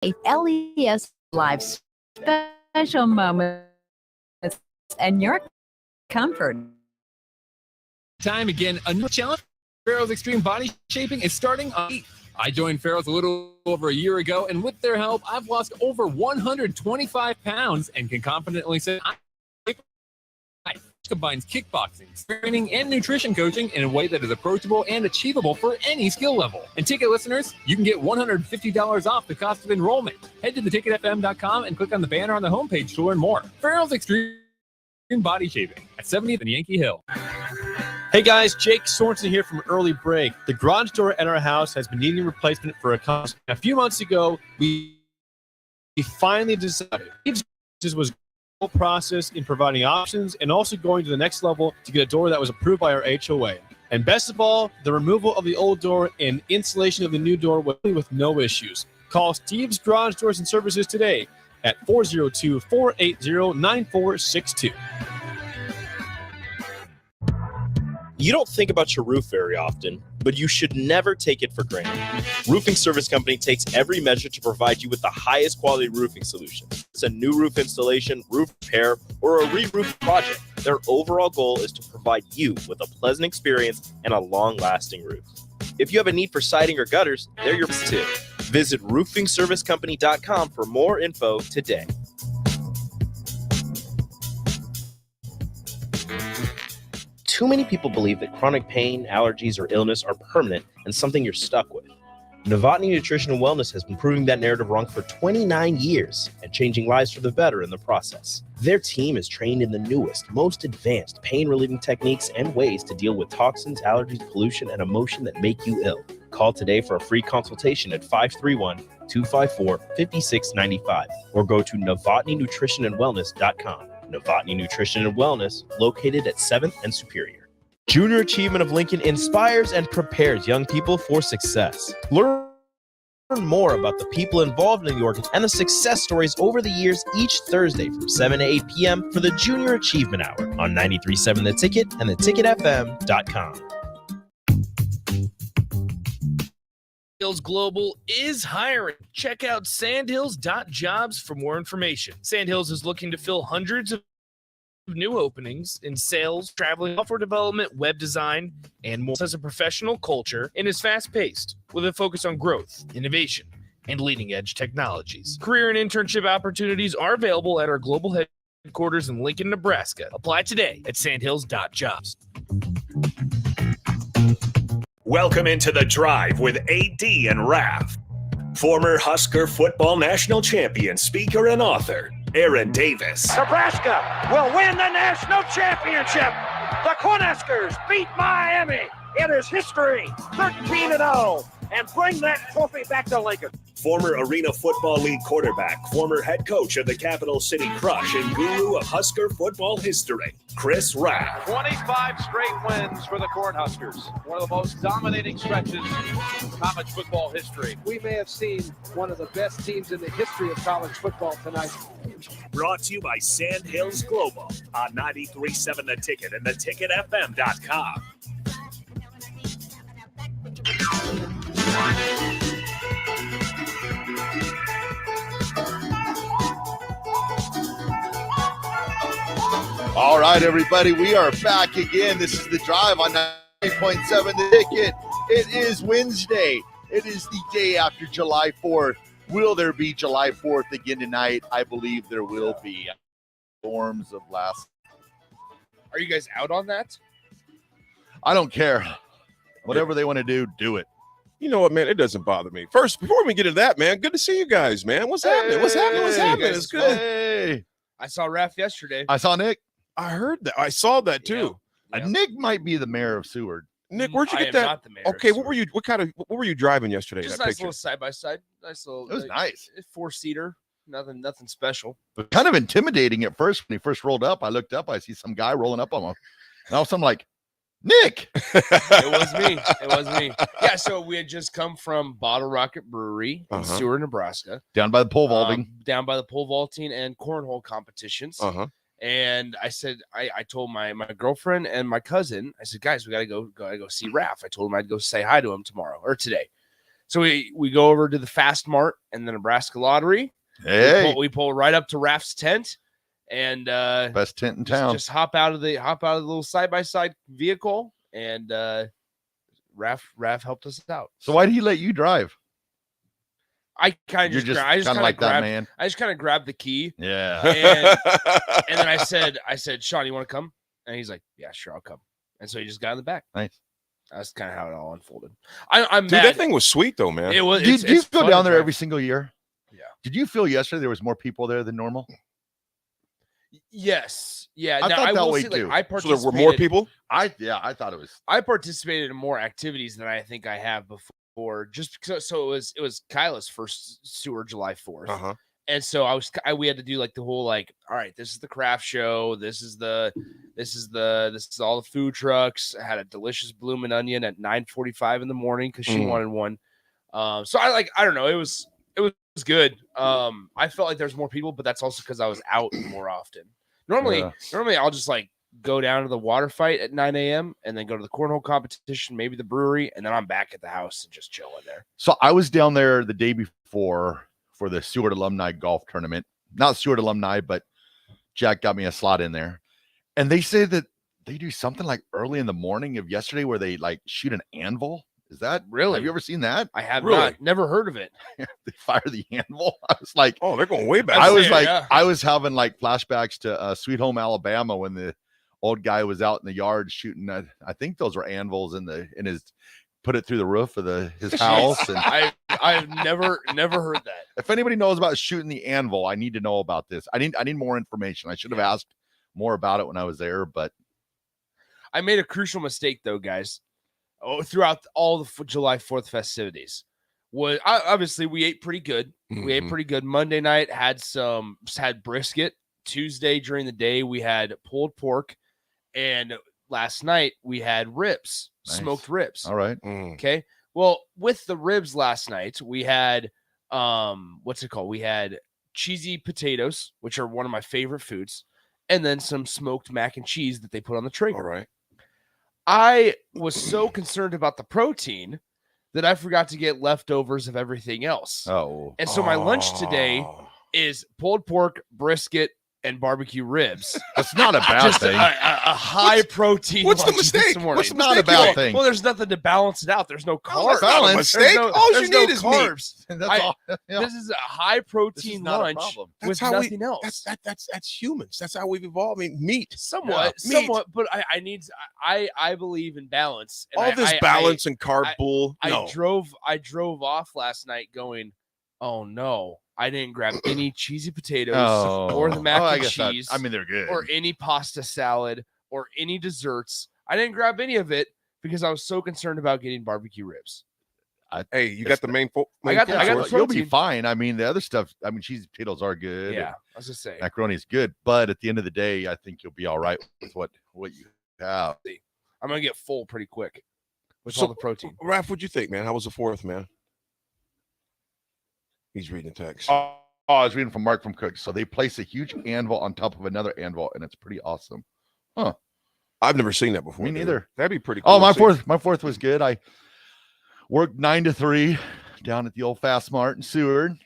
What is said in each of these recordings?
LES Live special moments and your comfort. Time again, a new challenge. Farrell's Extreme Body Shaping is starting on 8th. I joined Farrell's a little over a year ago, and with their help, I've lost over 125 pounds and can confidently say I combines kickboxing, training, and nutrition coaching in a way that is approachable and achievable for any skill level. And ticket listeners, you can get $150 off the cost of enrollment. Head to theticketfm.com and click on the banner on the homepage to learn more. Farrell's Extreme Body Shaping at 70th and Yankee Hill. Hey guys, Jake Sorensen here from Early Break. The garage door at our house has been needing replacement for a few months ago. We finally decided this was a whole process in providing options and also going to the next level to get a door that was approved by our HOA. And best of all, the removal of the old door and installation of the new door with no issues. Call Steve's Garage Doors and Services today at 402-480-9462. You don't think about your roof very often, but you should never take it for granted. Roofing Service Company takes every measure to provide you with the highest quality roofing solution. It's a new roof installation, roof repair, or a re-roof project. Their overall goal is to provide you with a pleasant experience and a long-lasting roof. If you have a need for siding or gutters, they're yours too. Visit roofingservicecompany.com for more info today. Too many people believe that chronic pain, allergies, or illness are permanent and something you're stuck with. Novotny Nutrition and Wellness has been proving that narrative wrong for 29 years and changing lives for the better in the process. Their team is trained in the newest, most advanced pain-relieving techniques and ways to deal with toxins, allergies, pollution, and emotion that make you ill. Call today for a free consultation at 531-254-5695 or go to novotnynutritionandwellness.com. Novotny Nutrition and Wellness, located at 7th and Superior. Junior Achievement of Lincoln inspires and prepares young people for success. Learn more about the people involved in the org and the success stories over the years each Thursday from 7 to 8 p.m. for the Junior Achievement Hour on 93.7 The Ticket and theticketfm.com. Sandhills Global is hiring. Check out sandhills.jobs for more information. Sandhills is looking to fill hundreds of new openings in sales, traveling, software development, web design, and more. Has a professional culture and is fast-paced with a focus on growth, innovation, and leading-edge technologies. Career and internship opportunities are available at our global headquarters in Lincoln, Nebraska. Apply today at sandhills.jobs. Welcome into The Drive with AD and Raff. Former Husker football national champion, speaker, and author, Aaron Davis. Nebraska will win the national championship. The Cornhuskers beat Miami. It is history, 13-0, and bring that trophy back to Lincoln. Former Arena Football League quarterback, former head coach of the Capital City Crush, and guru of Husker football history, Chris Raff. 25 straight wins for the Cornhuskers. One of the most dominating stretches in college football history. We may have seen one of the best teams in the history of college football tonight. Brought to you by Sandhills Global on 93.7 The Ticket and theticketfm.com. All right, everybody, we are back again. This is The Drive on 90.7 The Ticket. It is Wednesday. It is the day after July 4th. Will there be July 4th again tonight? I believe there will be. Storms of last. Are you guys out on that? I don't care. Whatever they want to do, do it. You know what, man? It doesn't bother me. First, before we get into that, man, good to see you guys, man. What's happening? What's happening? What's happening? It's good. Hey. I saw Raff yesterday. I saw Nick. I heard that. I saw that too. Yeah. Nick might be the mayor of Seward. Nick, where'd you I get am that? not the mayor Okay, of what were you driving yesterday? Just that nice picture? little side by side. Nice little. It was nice. 4-seater. Nothing special. But kind of intimidating at first when he first rolled up. I looked up. I see some guy rolling up on him. And all of a sudden, I'm like, Nick. It was me. It was me. Yeah. So we had just come from Bottle Rocket Brewery in Seward, Nebraska. Down by the pole vaulting. Down by the pole vaulting and cornhole competitions. And I said, I told my girlfriend and my cousin, I said, guys, we gotta go see Raff. I told him I'd go say hi to him tomorrow or today. So we go over to the Fast Mart and the Nebraska Lottery. Hey, We pull right up to Raff's tent, and best tent in town. Just hop out of the little side-by-side vehicle, and Raff helped us out. So why did he let you drive? I kind of just kind of like grabbed, that, man. I just kind of grabbed the key. Yeah. And then I said, Sean, you want to come? And he's like, yeah, sure, I'll come. And so he just got in the back. Nice. That's kind of how it all unfolded. I'm Dude, mad. that thing was sweet though, man. It was. Do you go down there drive. every single year? Yeah. Did you feel yesterday there was more people there than normal? Yes. Yeah. I now, thought I that will way say, too. Like, So there were more people? I thought it was. I participated in more activities than I think I have before. Just because, so it was Kyla's first Sewer July 4th. Uh-huh. And so we had to do like the whole like, all right, this is the craft show. This is all the food trucks. I had a delicious bloomin' onion at 9:45 in the morning because she wanted one. So I don't know. It was good. I felt like there's more people, but that's also because I was out more often. Normally I'll just like go down to the water fight at 9 a.m. and then go to the cornhole competition, maybe the brewery, and then I'm back at the house and just chilling there. So I was down there the day before for the Seward Alumni Golf Tournament. Not Seward Alumni, but Jack got me a slot in there. And they say that they do something like early in the morning of yesterday where they like shoot an anvil. Is that really? Have you ever seen that? I have not. Never heard of it. They fire the anvil. I was like, oh, they're going way back. I was having like flashbacks to Sweet Home Alabama when the old guy was out in the yard shooting. I think those were anvils in his. Put it through the roof of his house. And I've never heard that. If anybody knows about shooting the anvil, I need to know about this. I need more information. I should have asked more about it when I was there, but I made a crucial mistake though, guys. Throughout all the July 4th festivities, obviously we ate pretty good. Mm-hmm. We ate pretty good. Monday night had brisket. Tuesday during the day we had pulled pork, and last night we had ribs. Nice. Smoked ribs. All right. Okay. Well, with the ribs last night, we had what's it called? We had cheesy potatoes, which are one of my favorite foods, and then some smoked mac and cheese that they put on the Traeger. All right. I was so concerned about the protein that I forgot to get leftovers of everything else. Oh. And so my lunch today is pulled pork, brisket, and barbecue ribs. That's not a bad thing. A high protein. What's the mistake? What's not a bad thing? Well, there's nothing to balance it out. There's no carbs. Not a mistake. All you need is carbs. That's all. Yeah. This is a high protein lunch with nothing else. That's humans. That's how we've evolved. I mean, meat. Somewhat, but I believe in balance. And all this balance and carb bull. I drove off last night going, oh no. I didn't grab any cheesy potatoes or the mac and cheese. They're good. Or any pasta salad or any desserts. I didn't grab any of it because I was so concerned about getting barbecue ribs. Hey, you got the main. I got the protein. You'll be fine. I mean, the other stuff. I mean, cheesy potatoes are good. Yeah, I was just saying. Macaroni is good, but at the end of the day, I think you'll be all right with what you have. I'm gonna get full pretty quick with all the protein. Raff, what'd you think, man? How was the 4th, man? He's reading text. Oh, I was reading from Mark from Cook. So they place a huge anvil on top of another anvil, and it's pretty awesome. Huh. I've never seen that before. Me neither. That'd be pretty cool. Oh, my fourth was good. I worked 9 to 3 down at the old Fast Mart in Seward.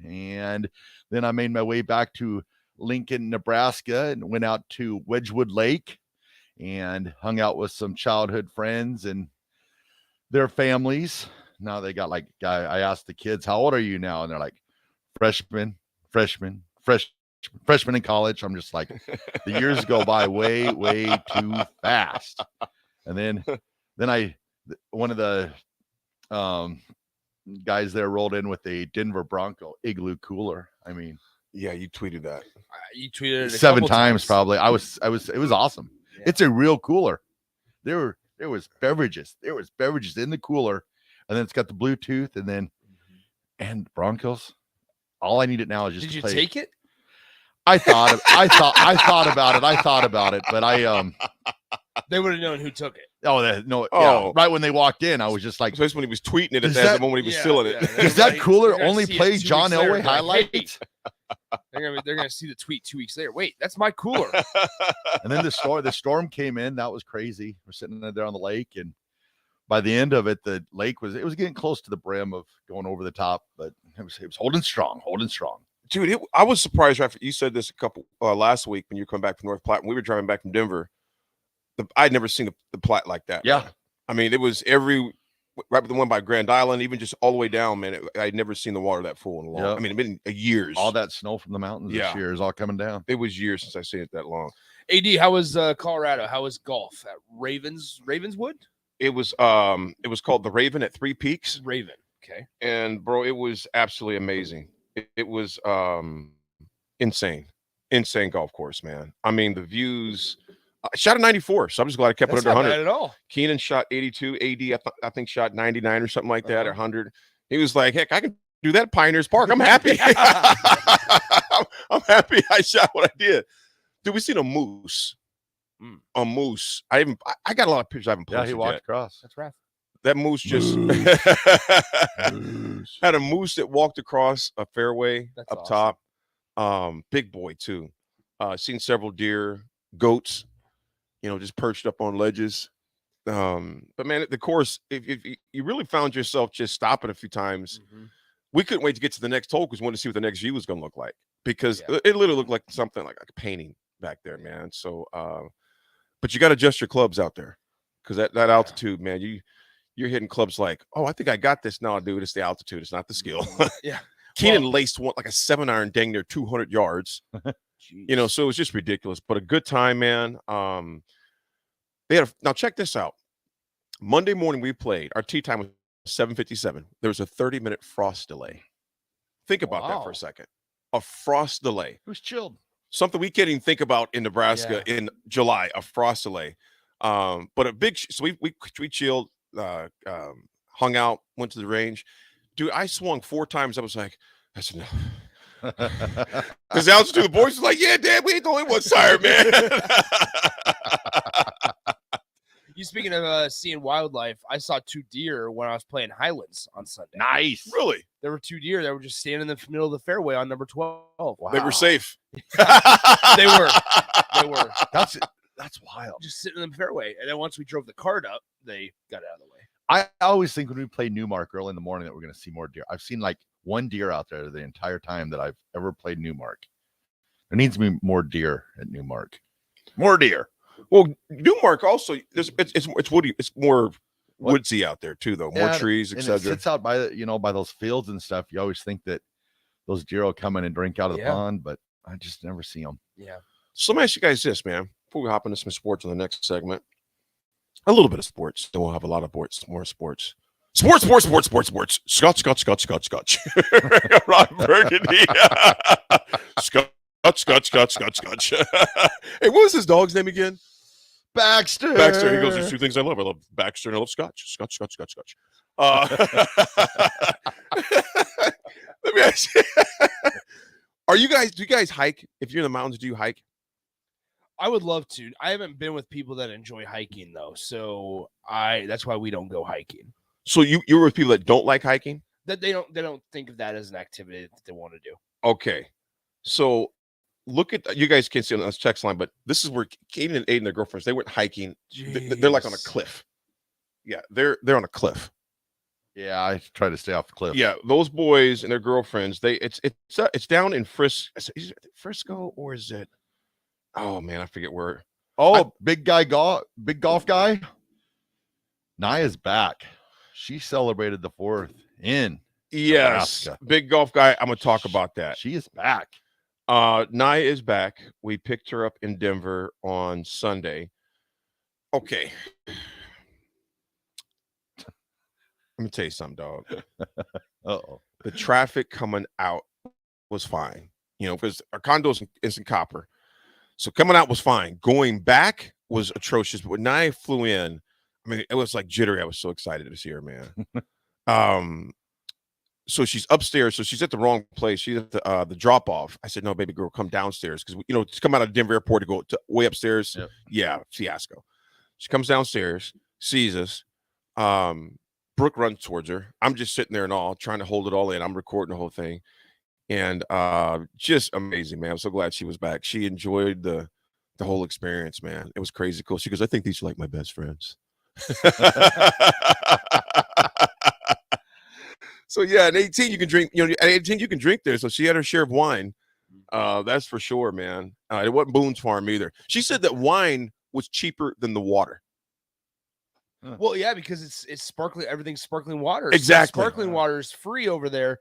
And then I made my way back to Lincoln, Nebraska, and went out to Wedgewood Lake and hung out with some childhood friends and their families. Now they got I asked the kids, how old are you now? And they're like, freshman in college. I'm just like, the years go by way too fast. And then one of the guys there rolled in with a Denver Bronco igloo cooler. I mean, yeah, you tweeted that. You tweeted it 7 times probably. It was awesome. Yeah. It's a real cooler. There was beverages. There was beverages in the cooler. And then it's got the Bluetooth, and Broncos. All I need it now is just. Did you play. take it? I thought about it, but they would have known who took it. Yeah, right when they walked in, I was just like. So that's when he was tweeting it at the moment he was stealing it. Does that cooler only play John Elway highlights? They're gonna see the tweet 2 weeks later. Wait, that's my cooler. And then the storm came in. That was crazy. We're sitting there on the lake, and by the end of it, the lake was getting close to the brim of going over the top, but it was holding strong. Dude, I was surprised, Raff. You said this a couple last week when you come back from North Platte. When we were driving back from Denver, I'd never seen the Platte like that. Yeah. Man. I mean, it was right with the one by Grand Island, even just all the way down, man. I'd never seen the water that full in a long. Yep. I mean, it'd been years. All that snow from the mountains this year is all coming down. It was years since I've seen it that long. AD, how was Colorado? How was golf at Ravenswood? It was called the Raven at Three Peaks. Raven. Okay. And bro, it was absolutely amazing. It was insane golf course, man. I mean, the views. I shot a 94, so I'm just glad I kept it under 100. Not bad at all. Keenan shot 82. AD, I think, shot 99 or something like that, or 100. He was like, heck, I can do that at Pioneers Park. I'm happy. I'm happy I shot what I did. Dude, we seen a moose. A moose. I got a lot of pictures I haven't posted. Yeah, he walked yet. across. That's Raff. That moose just had a moose that walked across a fairway. That's up awesome. Top. Big boy too. Seen several deer, goats, just perched up on ledges. But man, the course, if you really found yourself just stopping a few times, we couldn't wait to get to the next hole because we wanted to see what the next view was going to look like, because it literally looked like something like a painting back there, man. So, but you got to adjust your clubs out there, because that altitude, man, you're hitting clubs like, oh, I think I got this. No, dude, it's the altitude. It's not the skill. Yeah. Keenan laced one like a 7-iron dang near 200 yards. So it was just ridiculous, but a good time, man. Now check this out. Monday morning we played. Our tee time was 7:57. There was a 30-minute frost delay. Think about that for a second. A frost delay. Who's chilled? Something we can't even think about in Nebraska in July. A frost delay. But a big. So we chilled. Hung out. Went to the range. Dude, I swung 4 times. I was like, that's enough. Because the altitude, the boys was like, yeah, Dad, we ain't the only ones tired, man. You speaking of seeing wildlife, I saw 2 deer when I was playing Highlands on Sunday. Nice. Really? There were 2 deer that were just standing in the middle of the fairway on number 12. Wow. They were safe. They were. That's wild. Just sitting in the fairway. And then once we drove the cart up, they got out of the way. I always think when we play Newmark early in the morning that we're going to see more deer. I've seen like 1 deer out there the entire time that I've ever played Newmark. There needs to be more deer at Newmark. More deer. Well, Newmark also it's woody. It's more woodsy out there too, though. More trees, etc. It sits out by by those fields and stuff. You always think that those deer will come in and drink out of the pond, but I just never see them. Yeah. So let me ask you guys this, man. Before we hop into some sports in the next segment, a little bit of sports. Then we'll have a lot of more sports. Sports. Scotch. Ron Burgundy. Scotch. Hey, what was his dog's name again? Baxter. He goes, there's 2 things I love. I love Baxter and I love Scotch. Scotch. Let me ask you. Do you guys hike? If you're in the mountains, do you hike? I would love to. I haven't been with people that enjoy hiking though. So that's why we don't go hiking. So you're with people that don't like hiking? That they don't think of that as an activity that they want to do. Okay. So look at, you guys can't see on this text line, but this is where Kaden and Aiden, their girlfriends, they went hiking. They're like on a cliff. Yeah, they're on a cliff. Yeah, I try to stay off the cliff. Yeah, those boys and their girlfriends, it's down in Frisco, or is it? Oh man, I forget where. Big golf guy. Naya's back. She celebrated the 4th in Nebraska. Big golf guy. I'm gonna talk about that. She is back. Naya is back. We picked her up in Denver on Sunday. Okay. Let me tell you something, dog. Uh-oh. The traffic coming out was fine. Because our condo's in Copper. So coming out was fine. Going back was atrocious. But when Naya flew in, I mean, it was like jittery. I was so excited to see her, man. So she's upstairs. So she's at the wrong place. She's at the drop off. I said, no, baby girl, come downstairs. Because, to come out of Denver airport to go way upstairs. Yep. Yeah, fiasco. She comes downstairs, sees us. Brooke runs towards her. I'm just sitting there and all, trying to hold it all in. I'm recording the whole thing. And just amazing, man. I'm so glad she was back. She enjoyed the whole experience, man. It was crazy cool. She goes, I think these are like my best friends. So yeah, at 18 you can drink. At 18 you can drink there. So she had her share of wine. That's for sure, man. It wasn't Boone's Farm either. She said that wine was cheaper than the water. Well, yeah, because it's sparkling. Everything's sparkling water. Exactly. So sparkling water is free over there.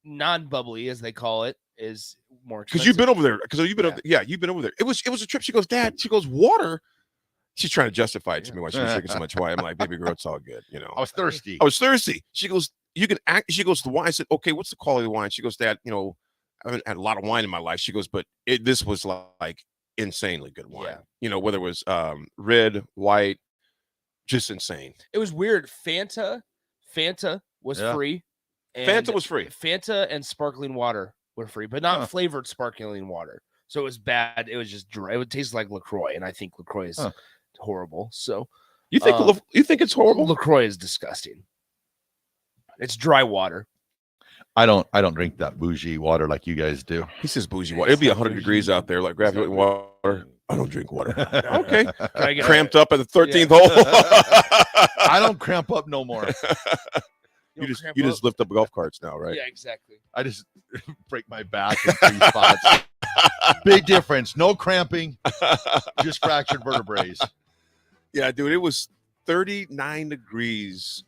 Non-bubbly, as they call it, is more expensive. Because you've been over there. Because you've been over. Yeah, you've been over there. It was a trip. She goes, Dad. She goes, water. She's trying to justify it to me why she was drinking so much wine. I'm like, baby girl, it's all good. I was thirsty. She goes, you can act. She goes, the wine. I said, okay, what's the quality of the wine? She goes, Dad, I haven't had a lot of wine in my life. She goes, but this was like insanely good wine. Yeah. Whether it was red, white, just insane. It was weird. Fanta was free. Fanta was free. Fanta and sparkling water were free, but not flavored sparkling water. So it was bad. It was just dry. It would taste like LaCroix, and I think LaCroix is horrible. So you think it's horrible? LaCroix is disgusting. It's dry water. I don't drink that bougie water like you guys do. He says bougie water. It'll be 100 degrees out there, like gravity water. I don't drink water. Okay. Can I get cramped up at the 13th hole? I don't cramp up no more. You just lift up golf carts now, right? Yeah, exactly. I just break my back in 3 spots. Big difference. No cramping, just fractured vertebrae. Yeah, dude, it was 39 degrees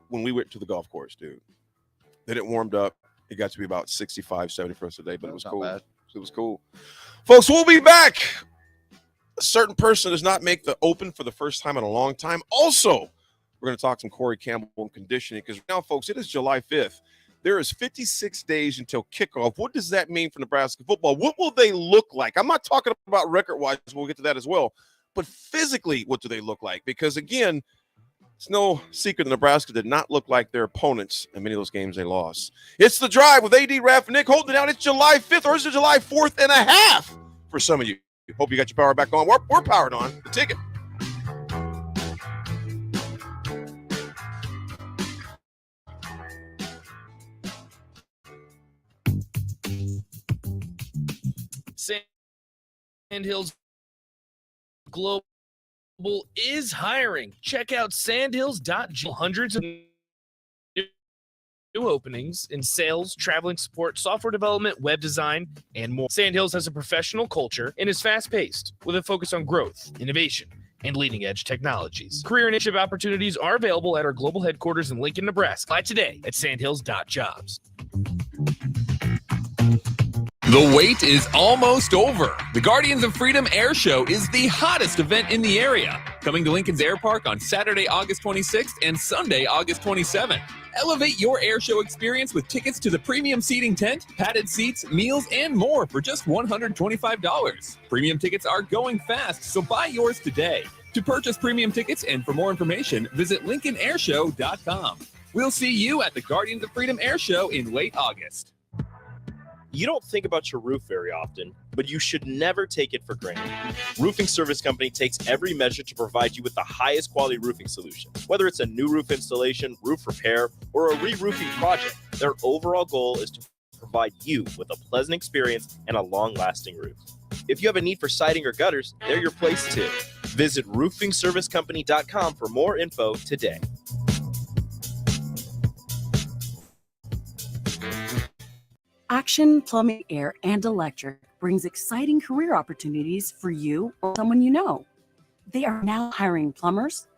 when we went to the golf course, dude. Then it warmed up. It got to be about 65, 70 for us today, but it was cool. Bad. It was cool. Folks, we'll be back. A certain person does not make the Open for the first time in a long time. Also, we're going to talk some Corey Campbell and conditioning because now, folks, it is July 5th. There is 56 days until kickoff. What does that mean for Nebraska football? What will they look like? I'm not talking about record-wise. We'll get to that as well. But physically, what do they look like? Because, again, it's no secret that Nebraska did not look like their opponents in many of those games they lost. It's The Drive with AD, Raff, and Nick holding it down. It's July 5th, or is it July 4th and a half for some of you? Hope you got your power back on. We're powered on. The ticket. Sandhills Global is hiring. Check out sandhills.com. Hundreds of new openings in sales, traveling support, software development, web design, and more. Sandhills has a professional culture and is fast-paced with a focus on growth, innovation, and leading-edge technologies. Career initiative opportunities are available at our global headquarters in Lincoln, Nebraska. Apply today at sandhills.jobs. The wait is almost over. The Guardians of Freedom Air Show is the hottest event in the area. Coming to Lincoln's Air Park on Saturday, August 26th and Sunday, August 27th. Elevate your air show experience with tickets to the premium seating tent, padded seats, meals, and more for just $125. Premium tickets are going fast, so buy yours today. To purchase premium tickets and for more information, visit LincolnAirShow.com. We'll see you at the Guardians of Freedom Air Show in late August. You don't think about your roof very often, but you should never take it for granted. Roofing Service Company takes every measure to provide you with the highest quality roofing solution. Whether it's a new roof installation, roof repair, or a re-roofing project, their overall goal is to provide you with a pleasant experience and a long-lasting roof. If you have a need for siding or gutters, they're your place too. Visit roofingservicecompany.com for more info today. Action Plumbing, Air, and Electric brings exciting career opportunities for you or someone you know. They are now hiring plumbers,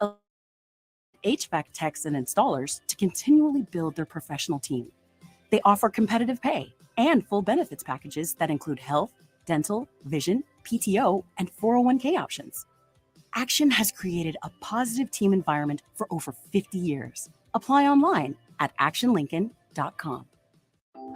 HVAC techs, and installers to continually build their professional team. They offer competitive pay and full benefits packages that include health, dental, vision, PTO, and 401k options. Action has created a positive team environment for over 50 years. Apply online at actionlincoln.com.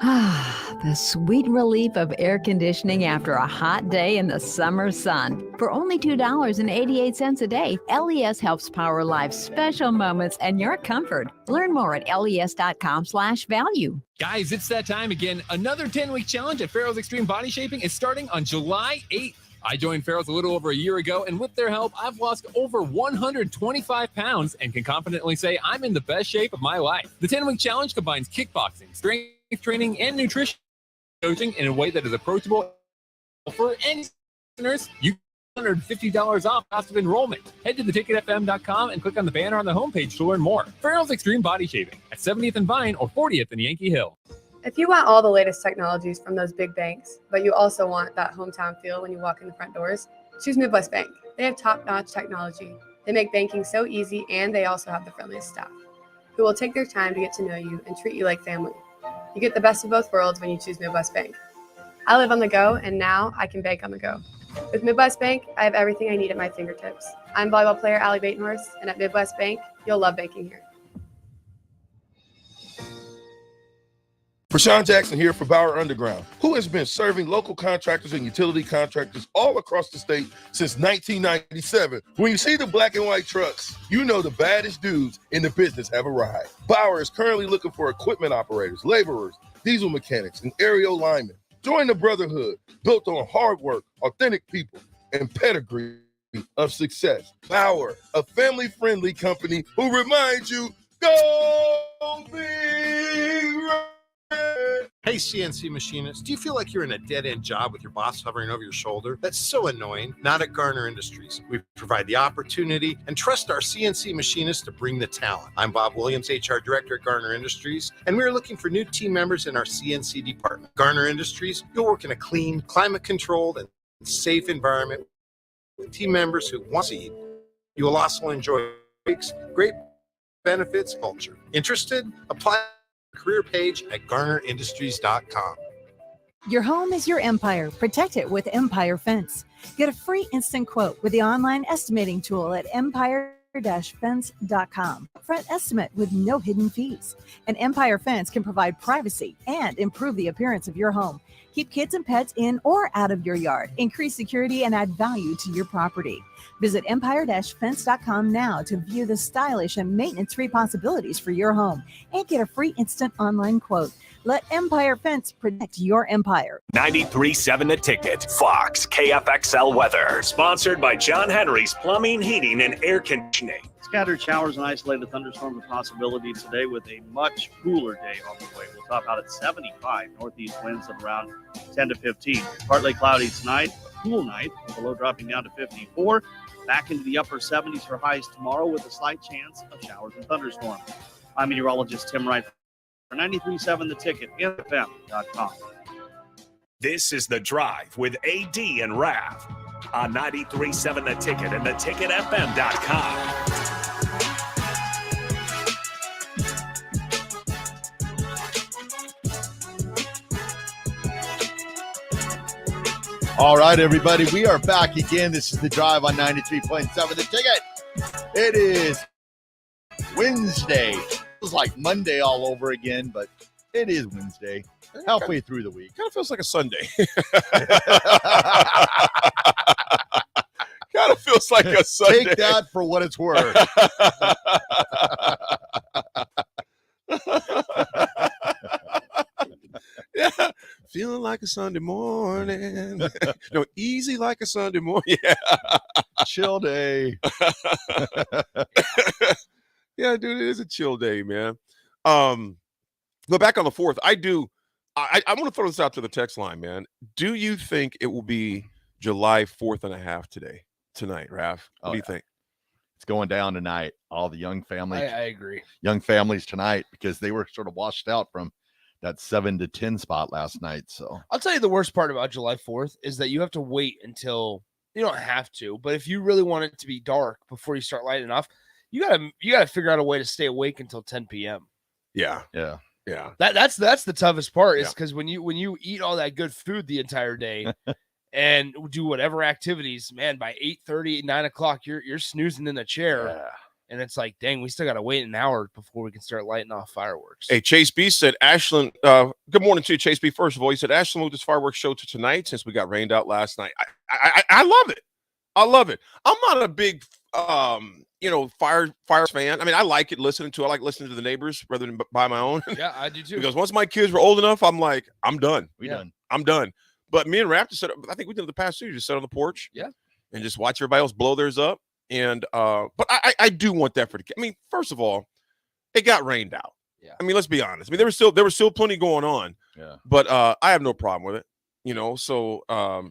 The sweet relief of air conditioning after a hot day in the summer sun. For only $2.88 a day, LES helps power life's special moments and your comfort. Learn more at les.com/value. Guys, it's that time again. Another 10-week challenge at Farrell's Extreme Body Shaping is starting on July 8th. I joined Farrell's a little over a year ago, and with their help, I've lost over 125 pounds and can confidently say I'm in the best shape of my life. The 10-week challenge combines kickboxing, strength training, and nutrition coaching in a way that is approachable for any listeners. You $150 off cost of enrollment. Head to theticketfm.com and click on the banner on the homepage to learn more. Farrell's Extreme Body Shaving at 70th and Vine or 40th and Yankee Hill. If you want all the latest technologies from those big banks, but you also want that hometown feel when you walk in the front doors, choose Midwest Bank. They have top-notch technology. They make banking so easy, and they also have the friendliest staff who will take their time to get to know you and treat you like family. You get the best of both worlds when you choose Midwest Bank. I live on the go, and now I can bank on the go. With Midwest Bank, I have everything I need at my fingertips. I'm volleyball player Allie Batenhorst, and at Midwest Bank, you'll love banking here. Rashawn Jackson here for Bauer Underground, who has been serving local contractors and utility contractors all across the state since 1997. When you see the black and white trucks, you know the baddest dudes in the business have arrived. Bauer is currently looking for equipment operators, laborers, diesel mechanics, and aerial linemen. Join the brotherhood built on hard work, authentic people, and pedigree of success. Bauer, a family-friendly company who reminds you, go big red. Hey, CNC machinists, do you feel like you're in a dead-end job with your boss hovering over your shoulder? That's so annoying. Not at Garner Industries. We provide the opportunity and trust our CNC machinists to bring the talent. I'm Bob Williams, HR Director at Garner Industries, and we're looking for new team members in our CNC department. Garner Industries, you'll work in a clean, climate-controlled, and safe environment with team members who want to eat. You will also enjoy breaks, great benefits, culture. Interested? Apply career page at garnerindustries.com. Your home is your empire. Protect it with Empire Fence. Get a free instant quote with the online estimating tool at empire-fence.com. Front estimate with no hidden fees. And Empire Fence can provide privacy and improve the appearance of your home. Keep kids and pets in or out of your yard. Increase security and add value to your property. Visit empire-fence.com now to view the stylish and maintenance-free possibilities for your home and get a free instant online quote. Let Empire Fence protect your empire. 93.7 The Ticket, Fox, KFXL weather. Sponsored by John Henry's Plumbing, Heating, and Air Conditioning. Scattered showers and isolated thunderstorms a possibility today with a much cooler day on the way. We'll top out at 75, northeast winds at around 10 to 15. Partly cloudy tonight, a cool night, with the low dropping down to 54. Back into the upper 70s for highs tomorrow with a slight chance of showers and thunderstorms. I'm meteorologist Tim Wright for 93.7 The Ticket, FM.com. This is The Drive with AD and Raff on 93.7 The Ticket and theticketfm.com. All right, everybody, we are back again. This is The Drive on 93.7 The Ticket. It is Wednesday. It feels like Monday all over again, but it is Wednesday, halfway through the week. Kind of feels like a Sunday. Kind of feels like a Sunday. Take that for what it's worth. Yeah, feeling like a Sunday morning. No, easy like a Sunday morning. Yeah, chill day. Yeah, dude, it is a chill day, man. But back on the 4th, I want to throw this out to the text line, man. Do you think it will be July 4th and a half tonight, Raff? What do you think? It's going down tonight. All the young families. I agree. Young families tonight, because they were sort of washed out from that 7 to 10 spot last night. So I'll tell you the worst part about July 4th is that you have to wait until you don't have to, but if you really want it to be dark before you start lighting off, you gotta figure out a way to stay awake until 10 p.m. Yeah. That's the toughest part is because when you eat all that good food the entire day and do whatever activities, man, by 8:30, 9 o'clock, you're snoozing in the chair. Yeah. And it's like, dang, we still got to wait an hour before we can start lighting off fireworks. Hey, Chase B said, Ashland, good morning to you, Chase B. First of all, he said, Ashland moved his fireworks show to tonight since we got rained out last night. I love it. I love it. I'm not a big, fire fan. I mean, I like it listening to. I like listening to the neighbors rather than buy my own. Yeah, I do too. Because once my kids were old enough, I'm like, I'm done. Done. I'm done. But me and Raff just said, I think we did it the past two. Just sit on the porch. Yeah. And just watch everybody else blow theirs up. And but I do want that for the. I mean, first of all, it got rained out. Yeah. I mean, let's be honest. I mean, there was still plenty going on. Yeah. But I have no problem with it. So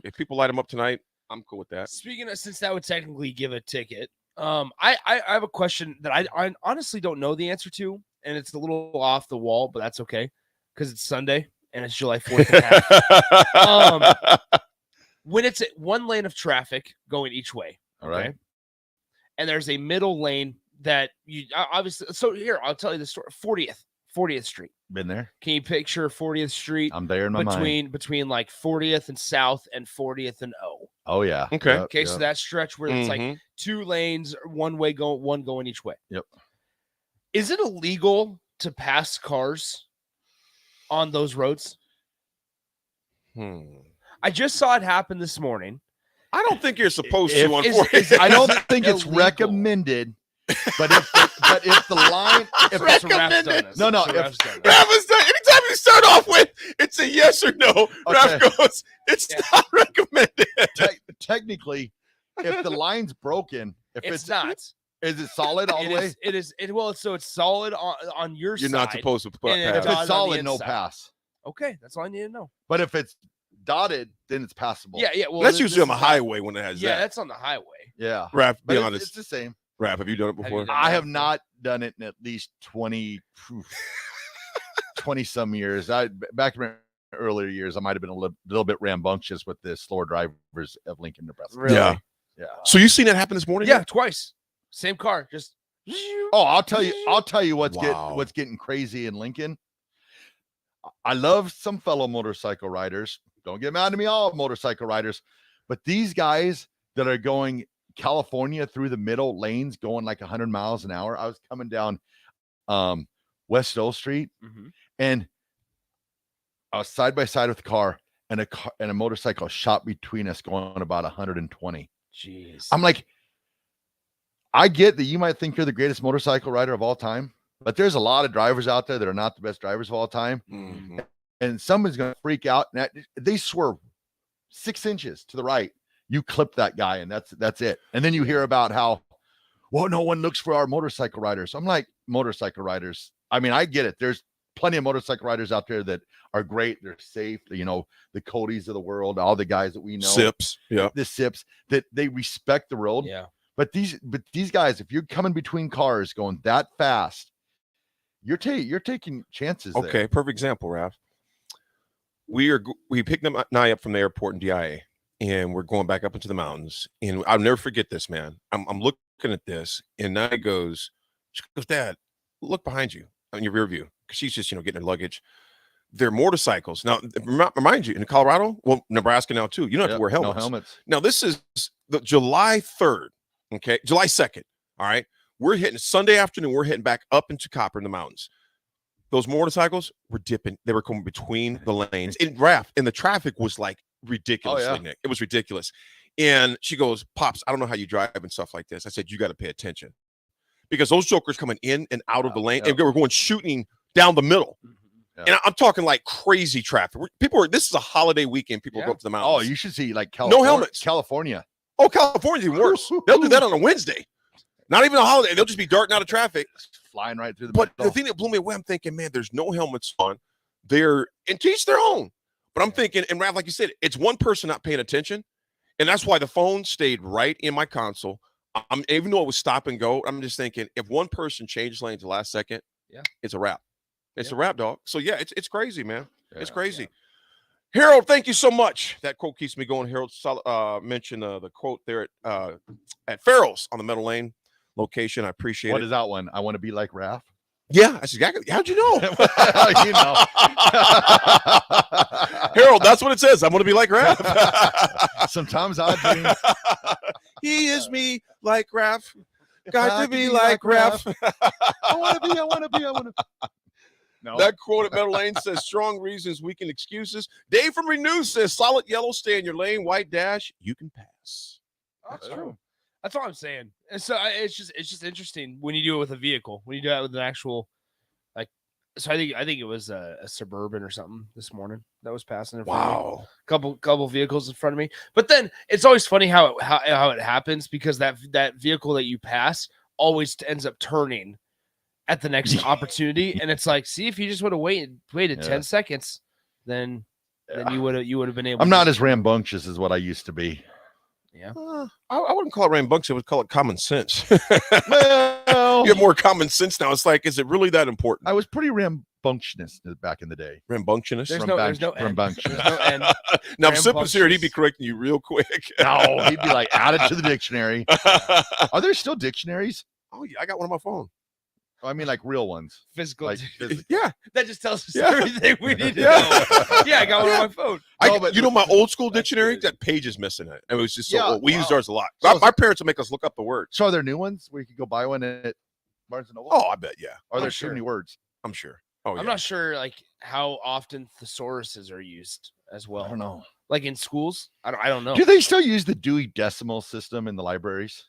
if people light them up tonight, I'm cool with that. Speaking of, since that would technically give a ticket, I have a question that I honestly don't know the answer to, and it's a little off the wall, but that's okay because it's Sunday and it's July 4th and a half. When it's one lane of traffic going each way, All right. and there's a middle lane that you obviously. So here, I'll tell you the story. 40th Street. Been there. Can you picture 40th Street? I'm there in my mind. Between like 40th and South and 40th and O. Oh yeah. Okay. Okay, so that stretch where it's like 2 lanes, one going each way. Yep. Is it illegal to pass cars on those roads? I just saw it happen this morning. I don't think you're supposed to. I don't think it's recommended. But if the line, if it's recommended, no, Raff is done. Anytime you start off with it's a yes or no, Raff goes, it's not recommended. Technically, if the line's broken, if it's not, is it solid all the way? It is. So it's solid on your side. You're not supposed to put If it's solid, no pass. Okay, that's all I need to know. But if it's dotted, then it's passable. Yeah. Well, that's usually on the highway when it has that. Yeah, that's on the highway. Yeah. Raff, be but honest. It's the same. Raff, have you done it before? I have not done it in at least 20 some years. Back in my earlier years, I might have been a little bit rambunctious with the slower drivers of Lincoln, Nebraska. Really? Yeah. So you seen that happen this morning? Yeah, twice. Same car, just. Oh, I'll tell you what's getting crazy in Lincoln. I love some fellow motorcycle riders. Don't get mad at me, all motorcycle riders, but these guys that are going California through the middle lanes, going like 100 miles an hour. I was coming down West O Street, and I was side by side with the car, and a motorcycle shot between us, going about 120. Jeez. I'm like, I get that you might think you're the greatest motorcycle rider of all time, but there's a lot of drivers out there that are not the best drivers of all time. And someone's going to freak out. And they swerve 6 inches to the right. You clip that guy, and that's it. And then you hear about how, well, no one looks for our motorcycle riders. I'm like, motorcycle riders. I mean, I get it. There's plenty of motorcycle riders out there that are great. They're safe. You know, the Codys of the world, all the guys that we know. Sips. Yeah. The Sips, that they respect the road. Yeah. But these guys, if you're coming between cars going that fast, you're taking chances. Okay, there. perfect example, Raff. We picked Nye up from the airport in DIA, and we're going back up into the mountains. And I'll never forget this, man. I'm looking at this, and Nye goes, Dad, look behind you on your rear view, because she's just getting her luggage. They're motorcycles. Now, remind you, in Colorado, well, Nebraska now too, you don't have to wear helmets. No helmets. Now, this is the July 3rd, okay? July 2nd, all right? We're hitting Sunday afternoon. We're hitting back up into Copper in the mountains. Those motorcycles were dipping. They were coming between the lanes. And Raff, and the traffic was like ridiculously, Nick. It was ridiculous. And she goes, Pops, I don't know how you drive and stuff like this. I said, you got to pay attention. Because those jokers coming in and out of the lane, and they were going shooting down the middle. And I'm talking like crazy traffic. This is a holiday weekend. People go up to the mountains. Oh, you should see like California. No helmets. California. Oh, California's even worse. They'll do that on a Wednesday. Not even a holiday. They'll just be darting out of traffic. Flying right through the But middle. the thing that blew me away, I'm thinking, man, there's no helmets on. And teach their own. But I'm thinking, and Raff, like you said, it's one person not paying attention. And that's why the phone stayed right in my console. Even though it was stop and go, I'm just thinking, if one person changes lanes the last second, it's a wrap. It's a wrap, dog. So, yeah, it's crazy, man. It's crazy. Harold, thank you so much. That quote keeps me going. Harold mentioned the quote there at Farrell's on the Meadow Lane location. I appreciate it. What is that one? I want to be like Raff. Yeah, that's exactly. How'd you know? You know. Harold, that's what it says. I want to be like Raff. Sometimes I dream. He is me like Raff. Got to be like Raff. I want to be. No. That quote at Meadow Lane says, strong reasons, weakened excuses. Dave from Renew says, solid yellow, stay in your lane, white dash, you can pass. That's true. That's all I'm saying. And so it's just interesting when you do it with a vehicle, when you do that with an actual, like, so I think it was a Suburban or something this morning that was passing in front of me. Couple vehicles in front of me. But then it's always funny how it happens, because that vehicle that you pass always ends up turning at the next opportunity, and it's like, see, if you just would have waited 10 seconds, then you would have been able. I'm not as rambunctious as what I used to be. Yeah. I wouldn't call it rambunctious. I would call it common sense. Well, You have more common sense now. It's like, is it really that important? I was pretty rambunctious back in the day. Rambunctious? There's no N. Rambunctious. There's no N. Now, if Sip was here, he'd be correcting you real quick. No, he'd be like, add it to the dictionary. Are there still dictionaries? Oh, yeah, I got one on my phone. I mean, like real ones. Physical. Like, Yeah. That just tells us Yeah. everything we need to Yeah. know. Yeah, I got one on my phone. You know, my old school dictionary, that page is missing it. It was just so Yeah, old. We wow. used ours a lot. So- My parents would make us look up the words. So are there new ones where you could go buy one at Barnes & Noble? Oh, I bet, yeah. Are there sure. too many words? I'm sure. Oh, yeah. I'm not sure like how often thesauruses are used as well. I don't know. Like in schools? I don't know. Do they still use the Dewey Decimal System in the libraries?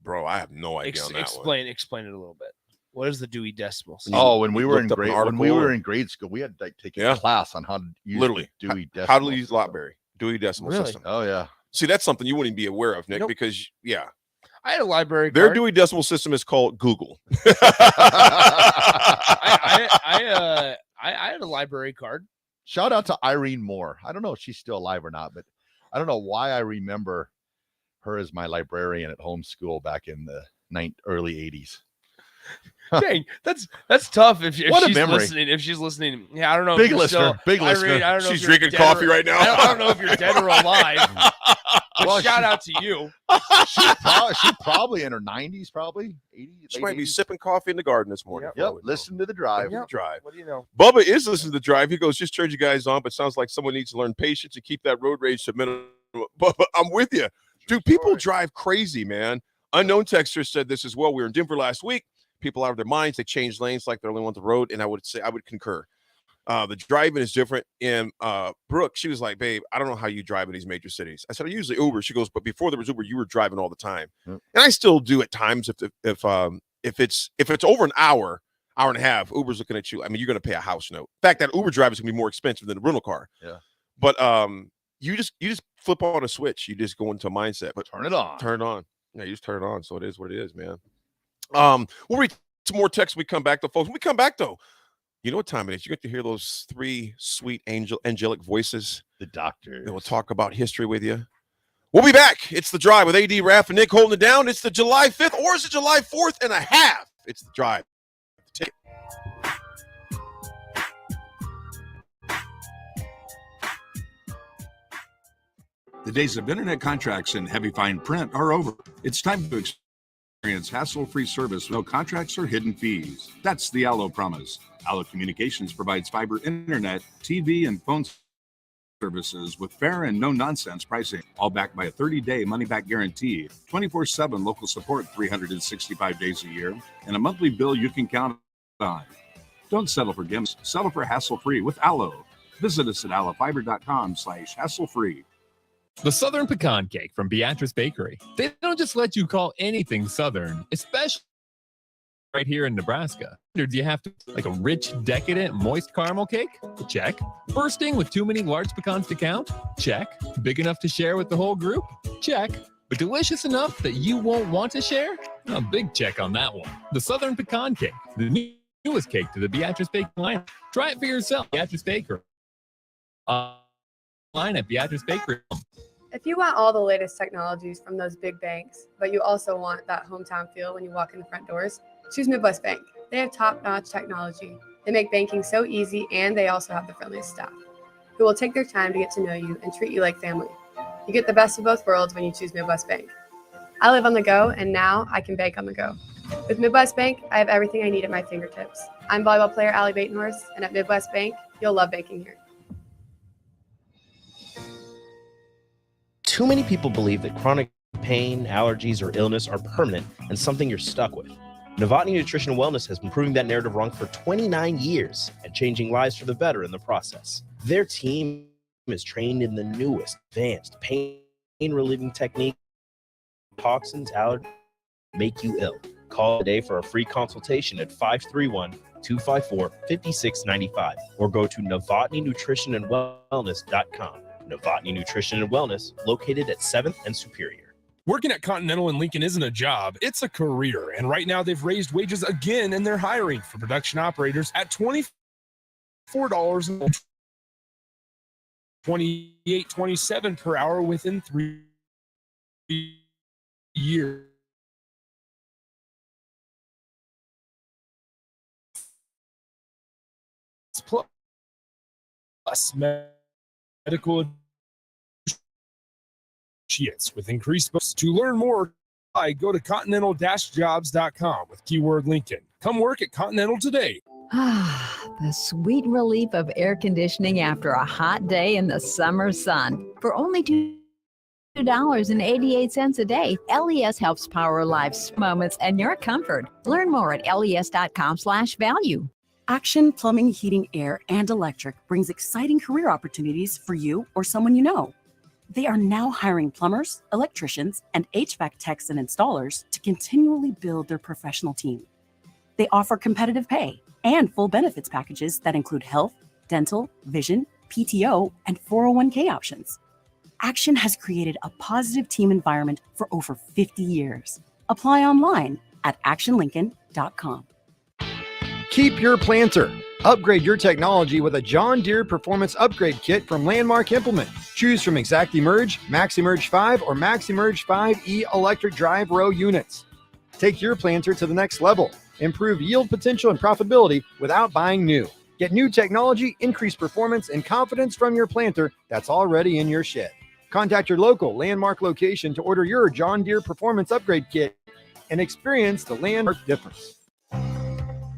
Bro, I have no idea on that explain it a little bit. What is the Dewey Decimal System? Oh, when we were in looked up an grade school, we had to like, take a Yeah. class on how to use Literally. the Dewey Decimal How to use System. Lotberry. Dewey Decimal Really? System. Oh yeah. See, that's something you wouldn't even be aware of, Nick, Nope. because, yeah. I had a library Their card. Dewey Decimal System is called Google. I had a library card. Shout out to Irene Moore. I don't know if she's still alive or not, but I don't know why I remember her as my librarian at home school back in the early 80s. Dang, that's tough. If What a she's memory. listening, yeah, I don't know. if Big you're listener, still- big Irene, listener. I don't know if She's you're drinking dead coffee or- right now. I don't know if you're dead or alive. But Well, shout she- out to you. She's probably in her 90s, probably 80s. She late might be 80s. sipping coffee in the garden this morning. Yep. Listen to the drive. Yep. Drive. What do you know? Bubba is listening to the drive. He goes, just turned you guys on, but sounds like someone needs to learn patience and keep that road rage to minimum. Bubba, I'm with you. Dude, people drive crazy, man. Unknown texter said this as well. We were in Denver last week. People out of their minds, they change lanes like they're only on the road. And I would concur. The driving is different. And Brooke, she was like, babe, I don't know how you drive in these major cities. I said, I usually Uber. She goes, but before there was Uber, you were driving all the time. Yep. And I still do at times if it's over an hour and a half, Uber's looking at you. I mean, you're going to pay a house note. In fact, that Uber driver is going to be more expensive than a rental car. Yeah. But you just flip on a switch. You just go into a mindset. But Turn it on. Turn it on. Yeah, you just turn it on. So it is what it is, man. We'll read some more texts when we come back, though, folks. When we come back, though, you know what time it is. You get to hear those three sweet angelic voices. The doctor. And we'll talk about history with you. We'll be back. It's The Drive with AD, Raff, and Nick holding it down. It's the July 5th, or is it July 4th and a half? It's The Drive. Ticket. The days of internet contracts and heavy fine print are over. It's time to experience hassle-free service with no contracts or hidden fees. That's the Allo promise. Allo Communications provides fiber internet, TV, and phone services with fair and no-nonsense pricing, all backed by a 30-day money-back guarantee, 24/7 local support 365 days a year, and a monthly bill you can count on. Don't settle for gimmicks. Settle for hassle-free with Allo. Visit us at allofiber.com/hassle-free. The Southern Pecan Cake from Beatrice Bakery. They don't just let you call anything Southern, especially right here in Nebraska. Do you have to like a rich, decadent, moist caramel cake? Check. Bursting with too many large pecans to count? Check. Big enough to share with the whole group? Check. But delicious enough that you won't want to share? A big check on that one. The Southern Pecan Cake, the newest cake to the Beatrice Bakery line. Try it for yourself. Beatrice Bakery. Line at Beatrice Bakery. If you want all the latest technologies from those big banks, but you also want that hometown feel when you walk in the front doors, choose Midwest Bank. They have top-notch technology. They make banking so easy, and they also have the friendliest staff who will take their time to get to know you and treat you like family. You get the best of both worlds when you choose Midwest Bank. I live on the go, and now I can bank on the go. With Midwest Bank, I have everything I need at my fingertips. I'm volleyball player Allie Batenhorst, and at Midwest Bank, you'll love banking here. Too many people believe that chronic pain, allergies, or illness are permanent and something you're stuck with. Novotny Nutrition and Wellness has been proving that narrative wrong for 29 years and changing lives for the better in the process. Their team is trained in the newest advanced pain-relieving technique. Toxins, allergies make you ill. Call today for a free consultation at 531-254-5695 or go to novotnynutritionandwellness.com. Novotny Nutrition and Wellness, located at 7th and Superior. Working at Continental in Lincoln isn't a job, it's a career. And right now they've raised wages again and they're hiring for production operators at $24, $28.27 per hour within 3 year. Plus medical associates with increased books. To learn more, I go to continental-jobs.com with keyword Lincoln. Come work at Continental today. The sweet relief of air conditioning after a hot day in the summer sun. For only $2.88 a day, LES helps power life's moments and your comfort. Learn more at les.com/value. Action Plumbing, Heating, Air, and Electric brings exciting career opportunities for you or someone you know. They are now hiring plumbers, electricians, and HVAC techs and installers to continually build their professional team. They offer competitive pay and full benefits packages that include health, dental, vision, PTO, and 401k options. Action has created a positive team environment for over 50 years. Apply online at actionlincoln.com. Keep your planter. Upgrade your technology with a John Deere Performance Upgrade Kit from Landmark Implement. Choose from ExactEmerge, MaxEmerge 5, or MaxEmerge 5E electric drive row units. Take your planter to the next level. Improve yield potential and profitability without buying new. Get new technology, increased performance, and confidence from your planter that's already in your shed. Contact your local Landmark location to order your John Deere Performance Upgrade Kit and experience the Landmark difference.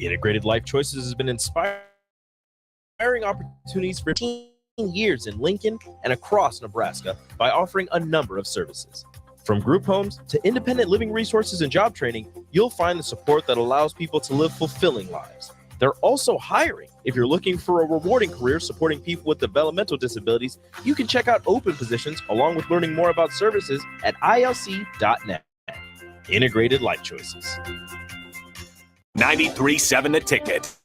Integrated Life Choices has been inspiring opportunities for 15 years in Lincoln and across Nebraska by offering a number of services. From group homes to independent living resources and job training, you'll find the support that allows people to live fulfilling lives. They're also hiring. If you're looking for a rewarding career supporting people with developmental disabilities, you can check out open positions along with learning more about services at ilc.net. Integrated Life Choices. 93.7 The Ticket.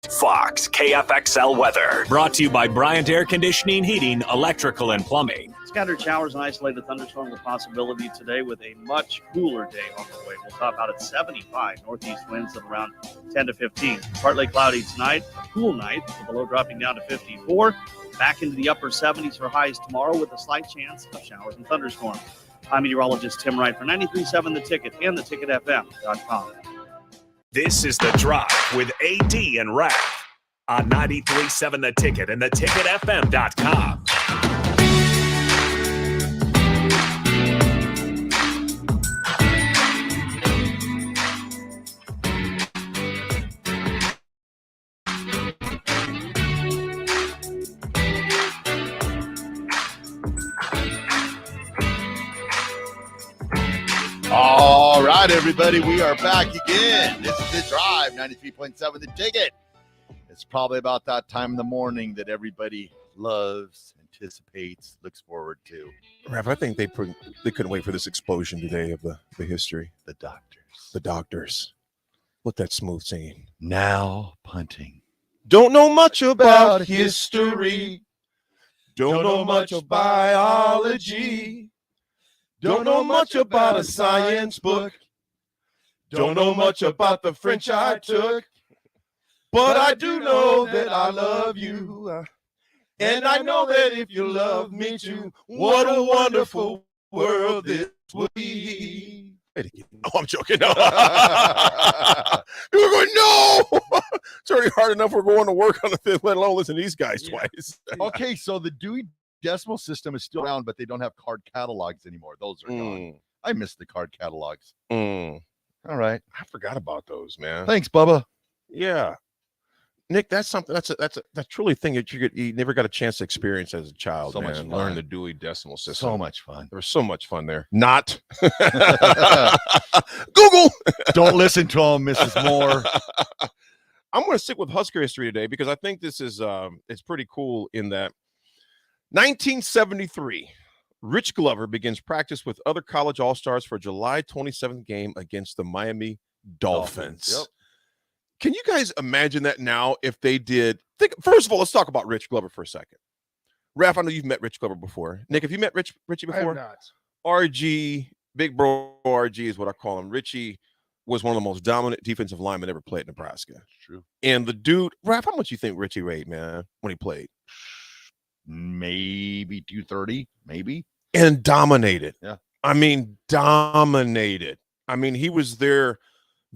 Fox KFXL weather. Brought to you by Bryant Air Conditioning, Heating, Electrical, and Plumbing. Scattered showers and isolated thunderstorms a possibility today with a much cooler day on the way. We'll top out at 75. Northeast winds at around 10 to 15. Partly cloudy tonight, a cool night with the low dropping down to 54. Back into the upper 70s for highs tomorrow with a slight chance of showers and thunderstorms. I'm meteorologist Tim Wright for 93.7 The Ticket and theticketfm.com. This is The Drive with AD and Raff on 93.7 The Ticket and theticketfm.com. All right, everybody, we are back again. This is The Drive, 93.7 The Ticket. It's probably about that time in the morning that everybody loves, anticipates, looks forward to. Raff, I think they couldn't wait for this explosion today of the history. The doctors. The doctors. What that smooth singing. Now punting. Don't know much about history. Don't know much of biology. Don't know much about a science book. Don't know much about the French I took. But I do know that I love you. And I know that if you love me too, what a wonderful world this would be. Oh, I'm joking. No. We're going, no. It's already hard enough. We're going to work on the fifth, let alone listen to these guys twice. Okay, so the Dewey Decimal System is still around, but they don't have card catalogs anymore. Those are gone. I miss the card catalogs. All right. I forgot about those, man. Thanks, Bubba. Yeah. Nick, that's something. That's truly a thing that you never got a chance to experience as a child. So man. much fun. Learn the Dewey Decimal System. So much fun. There was so much fun there. Not Google. Don't listen to him, Mrs. Moore. I'm going to stick with Husker history today because I think this is it's pretty cool in that 1973. Rich Glover begins practice with other college all-stars for July 27th game against the Miami Dolphins. Yep. Can you guys imagine that now if they did? First of all, let's talk about Rich Glover for a second. Raff, I know you've met Rich Glover before. Nick, have you met Richie before? I have not. RG, Big Bro RG is what I call him. Richie was one of the most dominant defensive linemen ever played in Nebraska. That's true. And the dude, Raff, how much you think Richie weighed, man, when he played? Maybe 230, maybe. And dominated. Yeah. I mean, dominated. I mean, he was their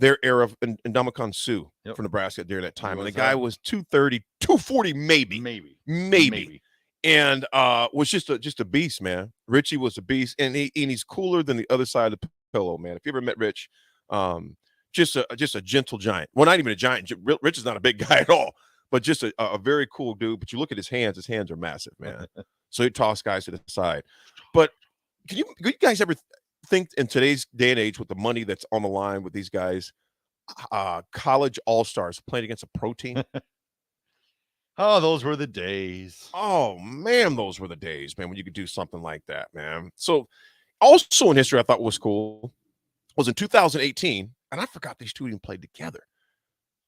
era of Ndamukong Suh for Nebraska during that time. And the guy was 230, 240 maybe. And was just a beast, man. Richie was a beast, and he's cooler than the other side of the pillow, man. If you ever met Rich, just a gentle giant. Well, not even a giant. Rich is not a big guy at all, but just a very cool dude. But you look at his hands are massive, man. So he tossed guys to the side. But could you guys ever think in today's day and age with the money that's on the line with these guys, college all-stars playing against a pro team? Oh, those were the days. Oh, man, those were the days, man, when you could do something like that, man. So also in history I thought was cool was in 2018, and I forgot these two even played together.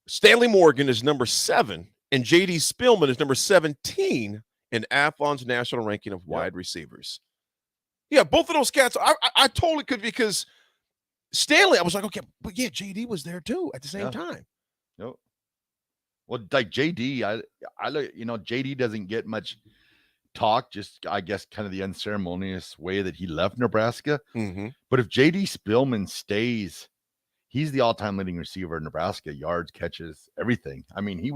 Stanley Morgan is number 7, and J.D. Spielman is number 17 in Athlon's national ranking of wide receivers. Yeah, both of those cats, I totally could, because Stanley, I was like, okay, but yeah, J.D. was there too at the same time. Nope. Well, like JD, I look, JD doesn't get much talk, just I guess kind of the unceremonious way that he left Nebraska. Mm-hmm. But if JD Spielman stays, he's the all-time leading receiver in Nebraska, yards, catches, everything. I mean, he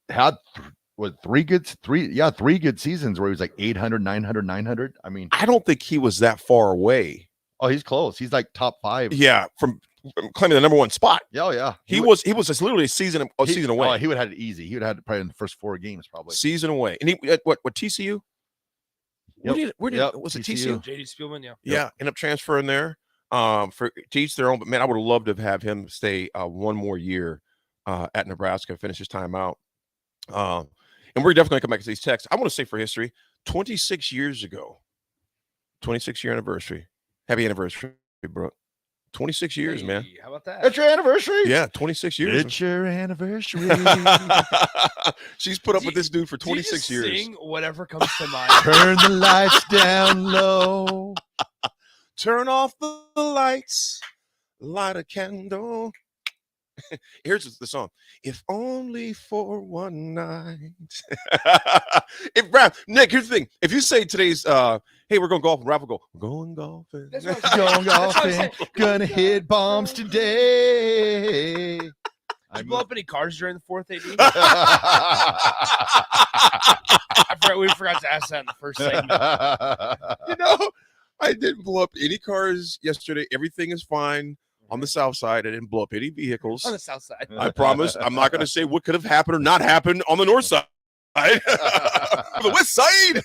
had three good seasons where he was like 800, 900, 900. I mean, I don't think he was that far away. Oh, he's close. He's like top 5. Yeah, from claiming the number 1 spot. Oh, yeah. He was just literally a season away. Oh, he would have had it easy. He would have had it probably in the first 4 games, probably. Season away. And he at what TCU? Yep. Where did was it TCU? J.D. Spielman, yeah. Yeah, end up transferring there for teach their own. But man, I would have loved to have him stay one more year at Nebraska, finish his time out. And we're definitely going to come back to these texts. I want to say for history, 26 years ago, 26-year anniversary. Happy anniversary, Brooke. 26 years, man. How about that? It's your anniversary. Yeah, 26 years. It's your anniversary. She's put up with this dude for 26 years. Sing whatever comes to mind. Turn the lights down low. Turn off the lights. Light a candle. Here's the song. If only for one night. Nick, here's the thing. If you say today's hey, we're going golfing, Raff will go, we're going golfing. Going golfing. Gonna hit bombs today. Did you blow up any cars during the 4th AD? We forgot to ask that in the first segment. I didn't blow up any cars yesterday. Everything is fine. On the south side, I didn't blow up any vehicles. On the south side. I promise. I'm not going to say what could have happened or not happened on the north side. The west side.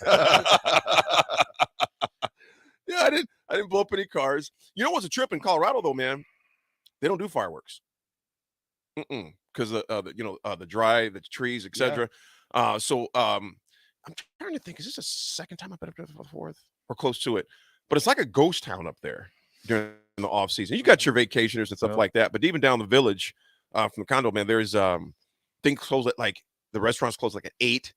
Yeah, I didn't blow up any cars. You know what's a trip in Colorado, though, man? They don't do fireworks. Because the dry, the trees, etc. So I'm trying to think, is this the second time I've been up there before or close to it? But it's like a ghost town up there during the off season. You got your vacationers and stuff like that, but even down the village from the condo, man, there's things close at like the restaurants close like at 8.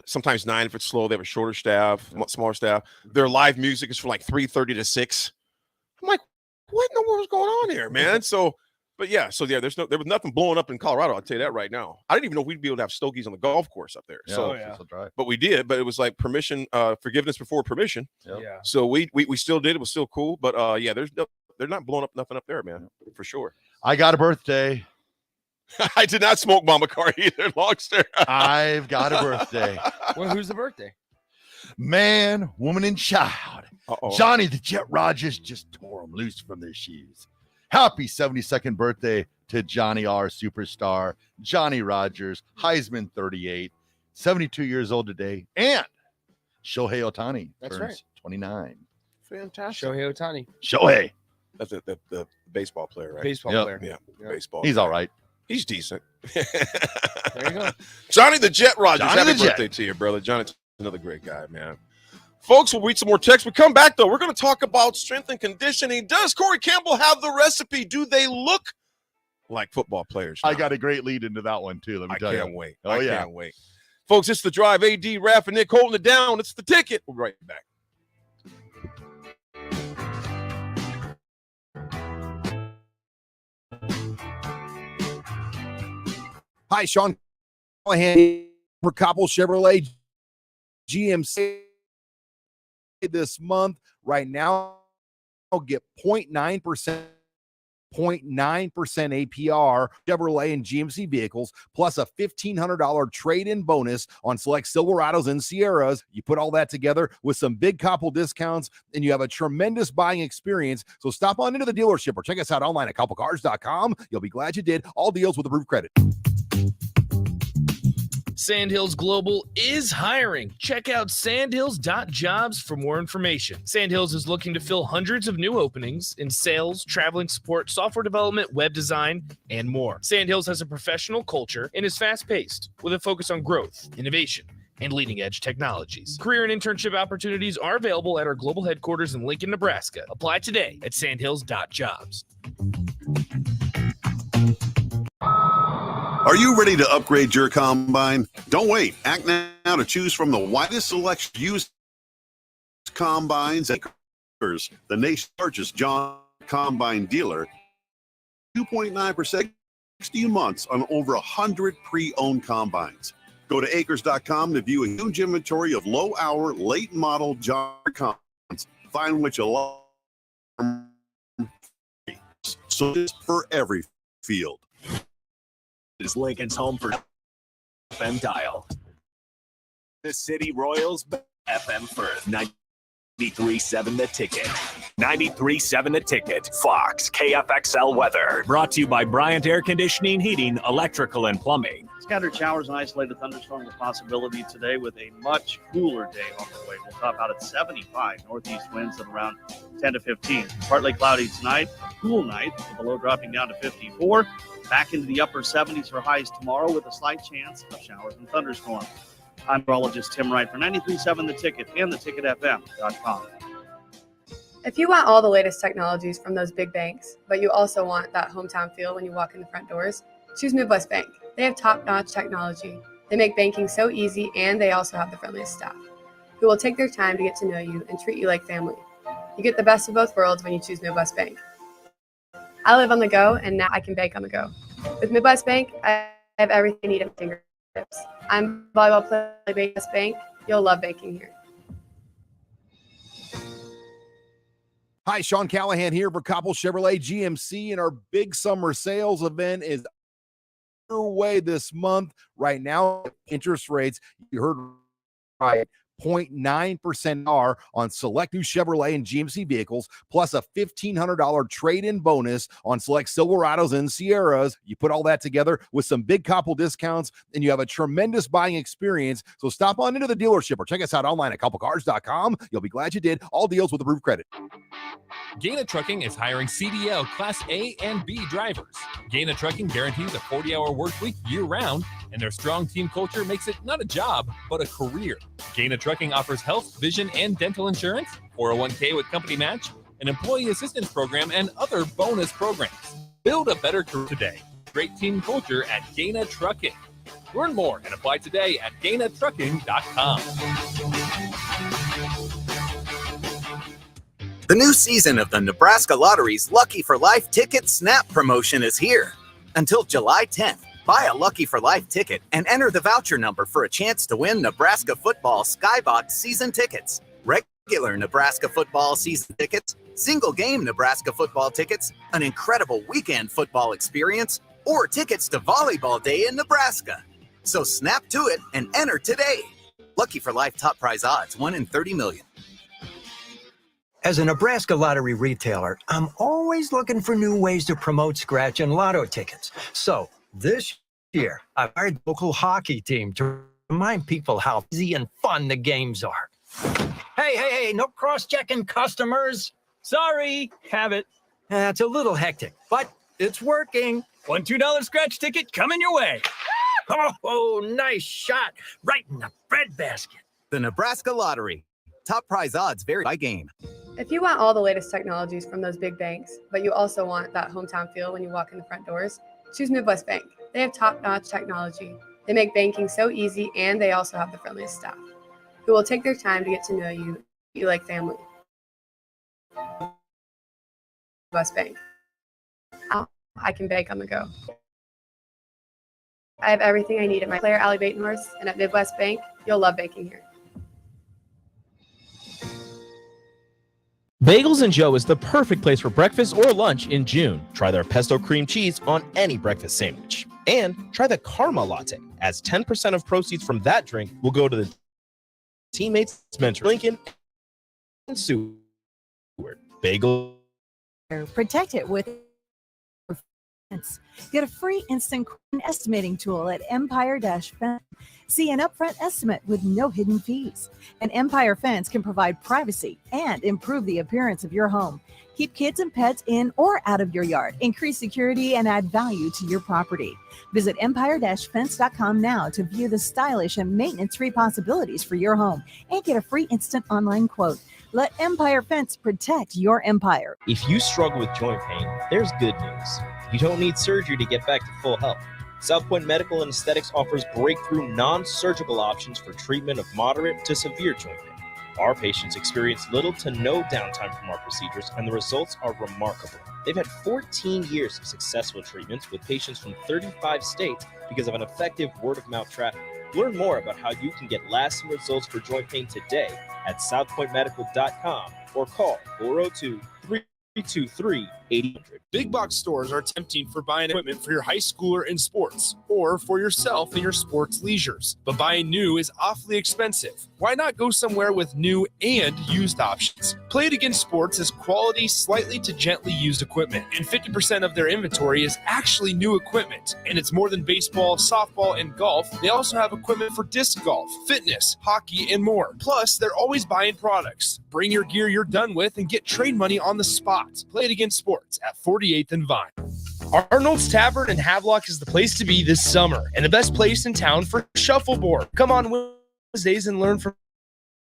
Sometimes 9 if it's slow. They have a shorter staff, smaller staff. Their live music is from like 3:30 to 6. I'm like, what in the world's going on here, man? There was nothing blowing up in Colorado. I'll tell you that right now. I didn't even know we'd be able to have stogies on the golf course up there. But we did. But it was like permission, forgiveness before permission. Yeah. So we still did. It was still cool. But they're not blowing up nothing up there, man, for sure. I got a birthday. I did not smoke bomb a car either, Longster. I've got a birthday. Well, who's the birthday? Man, woman, and child. Johnny the Jet Rogers just tore them loose from their shoes. Happy 72nd birthday to Johnny R. Superstar, Johnny Rogers, Heisman 38, 72 years old today, and Shohei Ohtani turns 29. Fantastic. Shohei Ohtani. Shohei. That's the baseball player, right? Baseball player. Yeah, baseball. He's all right. He's decent. There you go. Johnny the Jet Rogers. Johnny Happy birthday to you, brother. Johnny's another great guy, man. Folks, we'll read some more texts. We come back, though. We're going to talk about strength and conditioning. Does Corey Campbell have the recipe? Do they look like football players now? I got a great lead into that one, too. Let me tell you. I can't wait. Oh, I can't wait. Folks, it's The Drive. AD, Raff, and Nick holding it down. It's The Ticket. We'll be right back. Hi, Sean Callahan for Coppel Chevrolet GMC this month. Right now, get 0.9%. 0.9% APR Chevrolet and GMC vehicles, plus a $1,500 trade-in bonus on select Silverados and Sierras. You put all that together with some big couple discounts, and you have a tremendous buying experience. So stop on into the dealership or check us out online at couplecars.com. You'll be glad you did. All deals with approved credit. Sandhills Global is hiring. Check out sandhills.jobs for more information. Sandhills is looking to fill hundreds of new openings in sales, traveling support, software development, web design, and more. Sandhills has a professional culture and is fast-paced with a focus on growth, innovation, and leading-edge technologies. Career and internship opportunities are available at our global headquarters in Lincoln, Nebraska. Apply today at sandhills.jobs. Are you ready to upgrade your combine? Don't wait. Act now to choose from the widest selection of used combines at the nation's largest John Combine dealer. 2.9% 60 months on over 100 pre-owned combines. Go to acres.com to view a huge inventory of low-hour, late-model John combines. Find which allow so it's for every field. Is Lincoln's home for FM dial. The City Royals FM Firth 93.7 The Ticket. 93.7 The Ticket. Fox KFXL weather. Brought to you by Bryant Air Conditioning, Heating, Electrical, and Plumbing. Scattered showers and isolated thunderstorms a possibility today with a much cooler day on the way. We'll top out at 75. Northeast winds at around 10 to 15. Partly cloudy tonight. A cool night with the low dropping down to 54. Back into the upper 70s for highs tomorrow with a slight chance of showers and thunderstorms. I'm meteorologist Tim Wright for 93.7 The Ticket and theticketfm.com. If you want all the latest technologies from those big banks, but you also want that hometown feel when you walk in the front doors, choose Midwest Bank. They have top-notch technology. They make banking so easy, and they also have the friendliest staff who will take their time to get to know you and treat you like family. You get the best of both worlds when you choose Midwest Bank. I live on the go, and now I can bank on the go. With Midwest Bank, I have everything I need at my fingertips. I'm a volleyball player at Midwest Bank. You'll love banking here. Hi, Sean Callahan here for Koppel Chevrolet GMC, and our big summer sales event is underway this month. Right now, interest rates, you heard right, 0.9% are on select new Chevrolet and GMC vehicles, plus a $1,500 trade-in bonus on select Silverados and Sierras. You put all that together with some big couple discounts, and you have a tremendous buying experience. So stop on into the dealership or check us out online at couplecars.com. You'll be glad you did. All deals with approved credit. Gaina Trucking is hiring CDL Class A and B drivers. Gaina Trucking guarantees a 40-hour work week year-round, and their strong team culture makes it not a job, but a career. Gaina Trucking offers health, vision, and dental insurance, 401k with company match, an employee assistance program, and other bonus programs. Build a better career today. Great team culture at Gaina Trucking. Learn more and apply today at GainaTrucking.com. The new season of the Nebraska Lottery's Lucky for Life Ticket Snap promotion is here. Until July 10th, buy a Lucky for Life ticket and enter the voucher number for a chance to win Nebraska football Skybox season tickets, regular Nebraska football season tickets, single game Nebraska football tickets, an incredible weekend football experience, or tickets to Volleyball Day in Nebraska. So snap to it and enter today. Lucky for Life top prize odds, 1 in 30 million. As a Nebraska Lottery retailer, I'm always looking for new ways to promote scratch and lotto tickets. So this year, I've hired the local hockey team to remind people how easy and fun the games are. Hey, no cross-checking customers. Sorry, have it. It's a little hectic, but it's working. $1 $2 scratch ticket coming your way. Oh, nice shot. Right in the breadbasket. The Nebraska Lottery. Top prize odds vary by game. If you want all the latest technologies from those big banks, but you also want that hometown feel when you walk in the front doors, choose Midwest Bank. They have top-notch technology. They make banking so easy, and they also have the friendliest staff who will take their time to get to know you, treat you like family. Midwest Bank. I can bank on the go. I have everything I need at my Claire Alley Baton Horse, and at Midwest Bank, you'll love banking here. Bagels and Joe is the perfect place for breakfast or lunch in June. Try their pesto cream cheese on any breakfast sandwich. And try the Karma Latte, as 10% of proceeds from that drink will go to the teammates mentor Lincoln and Seward. Bagel. Protect it with get a free instant estimating tool at Empire-Fence. See an upfront estimate with no hidden fees. An Empire Fence can provide privacy and improve the appearance of your home. Keep kids and pets in or out of your yard. Increase security and add value to your property. Visit empire-fence.com now to view the stylish and maintenance-free possibilities for your home and get a free instant online quote. Let Empire Fence protect your empire. If you struggle with joint pain, there's good news. You don't need surgery to get back to full health. South Point Medical and Aesthetics offers breakthrough non-surgical options for treatment of moderate to severe joint pain. Our patients experience little to no downtime from our procedures, and the results are remarkable. They've had 14 years of successful treatments with patients from 35 states because of an effective word-of-mouth traffic. Learn more about how you can get lasting results for joint pain today at southpointmedical.com or call 402-323-8000. Big box stores are tempting for buying equipment for your high schooler in sports or for yourself in your sports leisures. But buying new is awfully expensive. Why not go somewhere with new and used options? Play It Again Sports is quality, slightly to gently used equipment, and 50% of their inventory is actually new equipment. And it's more than baseball, softball, and golf. They also have equipment for disc golf, fitness, hockey, and more. Plus, they're always buying products. Bring your gear you're done with and get trade money on the spot. Play It Again Sports at 48th and Vine. Arnold's Tavern in Havelock is the place to be this summer and the best place in town for shuffleboard. Come on Wednesdays and learn from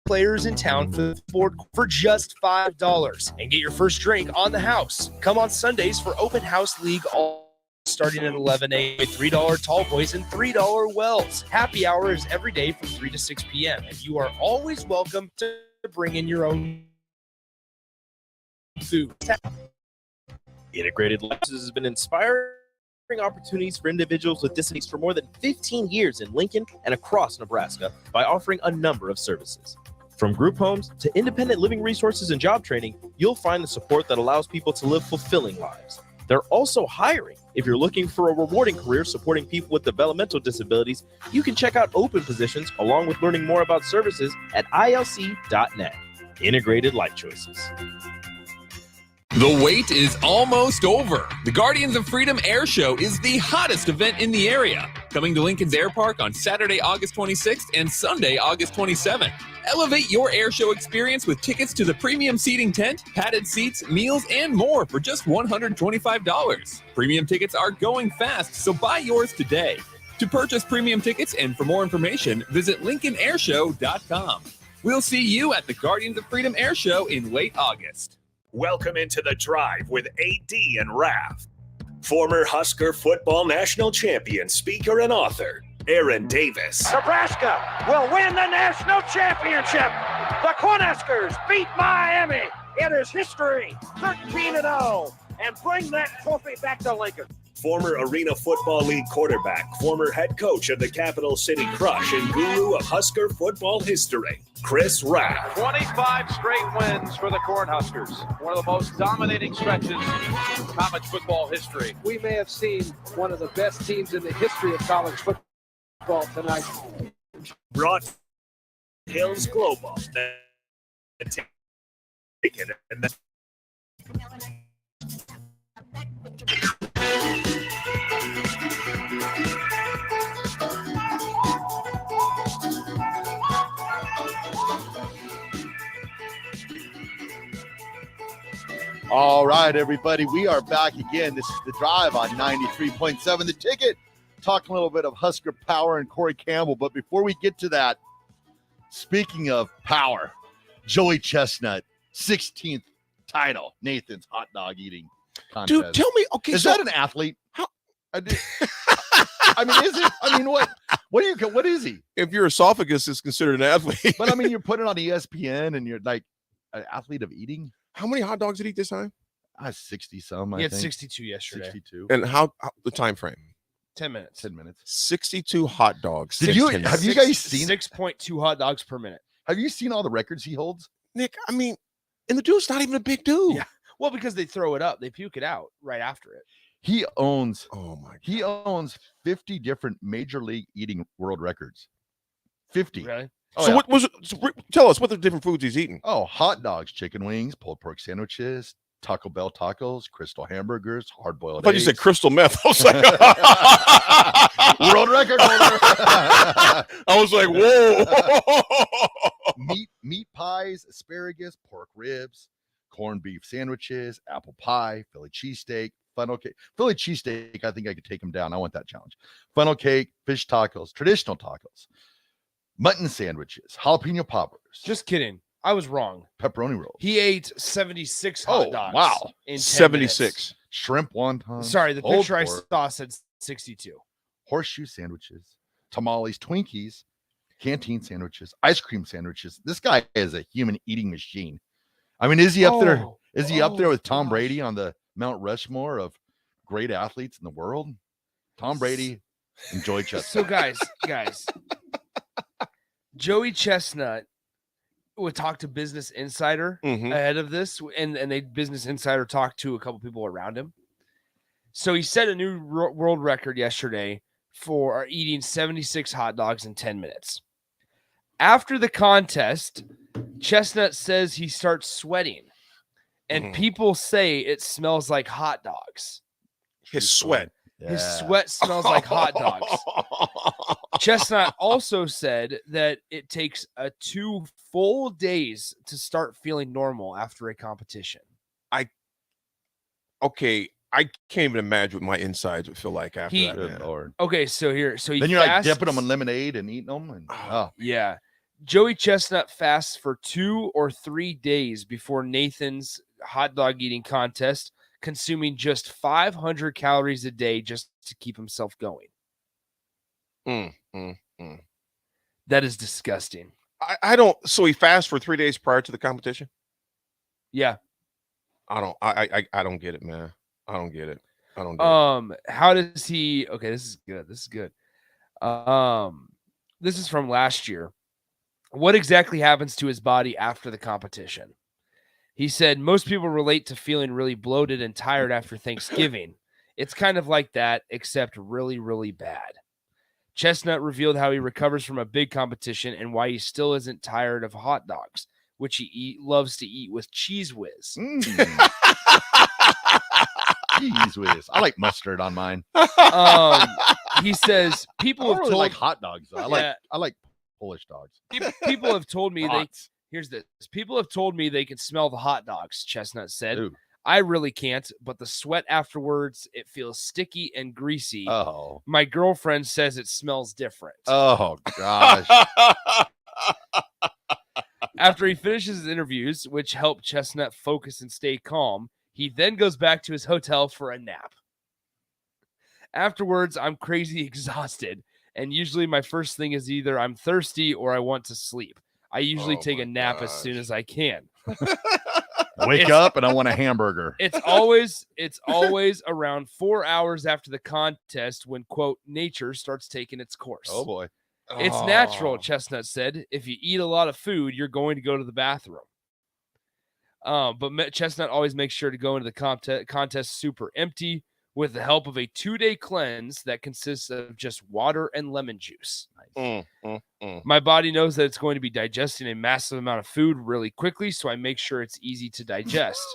players in town for the board for just $5 and get your first drink on the house. Come on Sundays for open house league all starting at 11 a.m. with $3 tall boys and $3 wells. Happy hour is every day from 3 to 6 p.m. and you are always welcome to bring in your own food. Integrated Life has been inspiring opportunities for individuals with disabilities for more than 15 years in Lincoln and across Nebraska by offering a number of services. From group homes to independent living resources and job training, you'll find the support that allows people to live fulfilling lives. They're also hiring. If you're looking for a rewarding career supporting people with developmental disabilities, you can check out open positions along with learning more about services at ilc.net. Integrated Life Choices. The wait is almost over. The Guardians of Freedom Air Show is the hottest event in the area. Coming to Lincoln's Air Park on Saturday, August 26th and Sunday, August 27th. Elevate your air show experience with tickets to the premium seating tent, padded seats, meals, and more for just $125. Premium tickets are going fast, so buy yours today. To purchase premium tickets and for more information, visit LincolnAirShow.com. We'll see you at the Guardians of Freedom Air Show in late August. Welcome into the Drive with AD and Raff. Former Husker football national champion, speaker, and author, Aaron Davis. Nebraska will win the national championship. The Cornhuskers beat Miami. It is history, 13-0, and bring that trophy back to Lincoln. Former Arena Football League quarterback, former head coach of the Capital City Crush, and guru of Husker football history, Chris Raff. 25 straight wins for the Cornhuskers. One of the most dominating stretches in college football history. We may have seen one of the best teams in the history of college football tonight. Brought Hills Global. All right, everybody, we are back again. This is The Drive on 93.7 The Ticket. Talking a little bit of Husker power and Corey Campbell. But before we get to that, speaking of power, Joey Chestnut, 16th title, Nathan's hot dog eating contest. Dude, tell me, okay, is that an athlete? How? I mean, is it? I mean, what is he? If your esophagus is considered an athlete. But I mean, you're putting on ESPN and you're like an athlete of eating. How many hot dogs did he eat this time? 60 some. He had 62 yesterday. 62. And how the time frame? 10 minutes. 10 minutes. 62 hot dogs. Have you guys seen 6.2 hot dogs per minute? Have you seen all the records he holds? Nick, I mean, And the dude's not even a big dude. Yeah. Well, because they throw it up, they puke it out right after it. He owns. Oh my God. He owns 50 different major league eating world records. 50. Really? Oh, So yeah. what was? So tell us what the different foods he's eating. Oh, hot dogs, chicken wings, pulled pork sandwiches, Taco Bell tacos, Crystal hamburgers, hard boiled. I thought you said crystal meth. I was like, world record holder. I was like, whoa. meat pies, asparagus, pork ribs, corned beef sandwiches, apple pie, Philly cheesesteak, funnel cake. Philly cheesesteak, I think I could take him down. I want that challenge. Funnel cake, fish tacos, traditional tacos, mutton sandwiches, jalapeno poppers. Just kidding. I was wrong. Pepperoni rolls. He ate 76 hot dogs. Wow. In 10 76. minutes. Shrimp wontons. Sorry, the pulled picture I pork, saw said 62. horseshoe sandwiches, tamales, Twinkies, canteen sandwiches, ice cream sandwiches. This guy is a human eating machine. I mean, is he up there? Is he up there with Tom Brady on the Mount Rushmore of great athletes in the world? Tom Brady and Joey Chestnut. So guys, Joey Chestnut would talk to Business Insider ahead of this, and they Business Insider talked to a couple people around him. So he set a new world record yesterday for eating 76 hot dogs in 10 minutes. After the contest, Chestnut says he starts sweating, and people say it smells like hot dogs. His sweat. His sweat smells like hot dogs. Chestnut also said that it takes 2 full days to start feeling normal after a competition. I can't even imagine what my insides would feel like after that. Good Lord. Okay, so he Then you're like fasts- dipping them in lemonade and eating them. And, Yeah. Joey Chestnut fasts for 2 or 3 days before Nathan's hot dog eating contest, consuming just 500 calories a day just to keep himself going. That is disgusting. I don't. So he fasts for 3 days prior to the competition. Yeah. I don't get it, man. I don't get it. I don't. How does he? Okay, this is good. This is good. This is from last year. What exactly happens to his body after the competition? He said most people relate to feeling really bloated and tired after Thanksgiving. It's kind of like that, except really, really bad. Chestnut revealed how he recovers from a big competition and why he still isn't tired of hot dogs, which he loves to eat with Cheese Whiz. Cheese Whiz. I like mustard on mine. He says people I have really told like hot dogs. Though. I like Polish dogs. People have told me Brats. here's this. People have told me they can smell the hot dogs, Chestnut said. Ooh. I really can't, but the sweat afterwards, it feels sticky and greasy. Oh. My girlfriend says it smells different. Oh gosh. After he finishes his interviews, which help Chestnut focus and stay calm, he then goes back to his hotel for a nap. Afterwards, I'm crazy exhausted, and usually my first thing is either I'm thirsty or I want to sleep. I usually take a nap as soon as I can. Wake up and I want a hamburger. It's always around 4 hours after the contest when, quote, nature starts taking its course. Oh boy. It's natural, Chestnut said. If you eat a lot of food, you're going to go to the bathroom. But Chestnut always makes sure to go into the contest super empty with the help of a 2-day cleanse that consists of just water and lemon juice. My body knows that it's going to be digesting a massive amount of food really quickly, so I make sure it's easy to digest.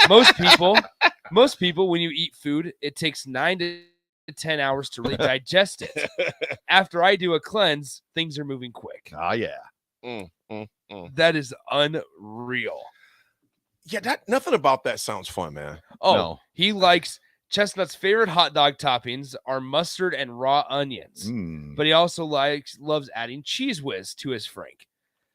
Most people, when you eat food, it takes 9 to 10 hours to really digest it. After I do a cleanse, things are moving quick. Oh yeah. That is unreal. Yeah, nothing about that sounds fun, man. Oh, No. He likes Chestnut's favorite hot dog toppings are mustard and raw onions, but he also loves adding Cheese Whiz to his Frank.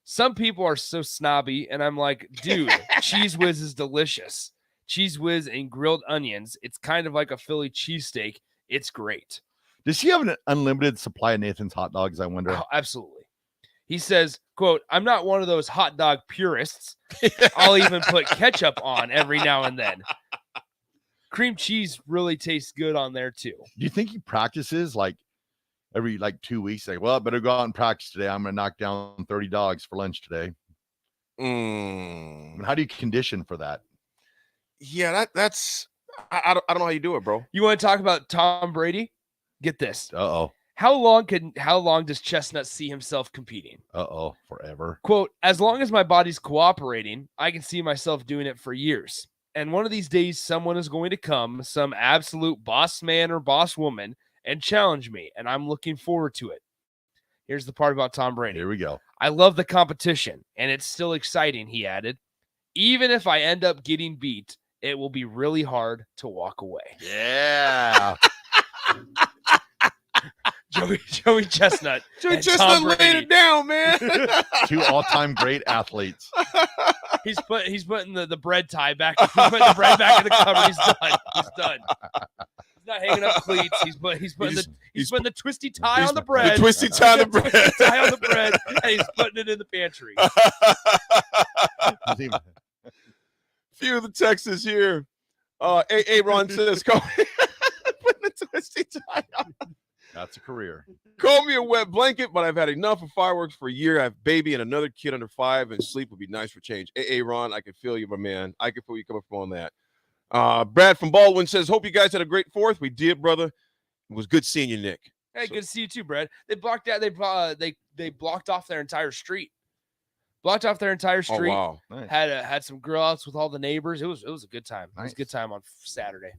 Some people are so snobby, and I'm like, dude, Cheese Whiz is delicious. Cheese Whiz and grilled onions. It's kind of like a Philly cheesesteak. It's great. Does he have an unlimited supply of Nathan's hot dogs? I wonder. Oh, absolutely. He says, quote, I'm not one of those hot dog purists. I'll even put ketchup on every now and then. Cream cheese really tastes good on there too. Do you think he practices like every 2 weeks? Like, well, I better go out and practice today. I'm gonna knock down 30 dogs for lunch today. And how do you condition for that? Yeah, that's I don't know how you do it, bro. You want to talk about Tom Brady? Get this. Uh-oh. How long does Chestnut see himself competing? Uh-oh, forever. Quote, as long as my body's cooperating, I can see myself doing it for years. And one of these days, someone is going to come, some absolute boss man or boss woman, and challenge me. And I'm looking forward to it. Here's the part about Tom Brady. Here we go. I love the competition, and it's still exciting, he added. Even if I end up getting beat, it will be really hard to walk away. Yeah. Joey Chestnut. Joey Chestnut laid it down, man. 2 all-time great athletes. He's putting the bread tie back. He's putting the bread back in the cupboard. He's done. He's done. He's not hanging up cleats. He's putting the twisty tie on the bread. The twisty tie on the bread. Twisty tie on the bread, and he's putting it in the pantry. Few of the Texas here. Ron says, call me putting the twisty tie on. That's a career. Call me a wet blanket, but I've had enough of fireworks for a year. I have a baby and another kid under 5, and sleep would be nice for change. Ron, I can feel you, my man. I can feel you coming from on that. Brad from Baldwin says, hope you guys had a great 4th. We did, brother. It was good seeing you, Nick. Hey, good to see you too, Brad. They blocked out. They blocked off their entire street. Blocked off their entire street. Oh, wow. Nice. Had some grill outs with all the neighbors. It was a good time. Nice. It was a good time on Sunday.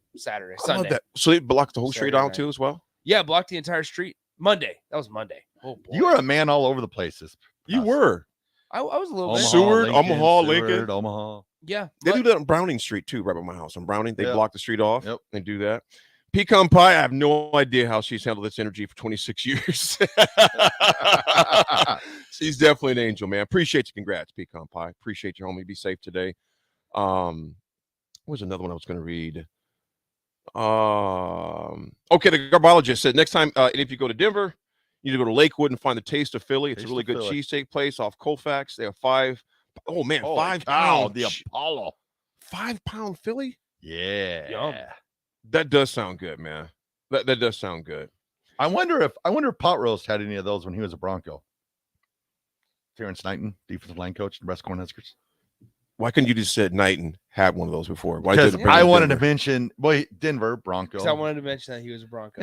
I love that. So they blocked the whole street out too as well? Yeah, blocked the entire street. Monday. That was Monday. Oh boy. You are a man all over the places. You were. I was a little bit. Seward, Omaha, Lincoln. Omaha. Yeah. They do that on Browning Street too, right by my house. On Browning, they block the street off. Yep. They do that. Pecan Pie, I have no idea how she's handled this energy for 26 years. She's definitely an angel, man. Appreciate you. Congrats, Pecan Pie. Appreciate you, homie. Be safe today. What was another one I was going to read? Okay, the garbologist said next time, if you go to Denver, you need to go to Lakewood and find the Taste of Philly. It's a really good cheesesteak place off Colfax. They have 5. Oh man, 5 pounds. The Apollo. 5-pound Philly. Yeah. Yum. That does sound good, man. That does sound good. I wonder if Pot Roast had any of those when he was a Bronco. Terrence Knighton, defensive line coach, Nebraska Cornhuskers. Why couldn't you just said Knighton had one of those before? Why because did I wanted to mention Denver Bronco. Because I wanted to mention that he was a Bronco.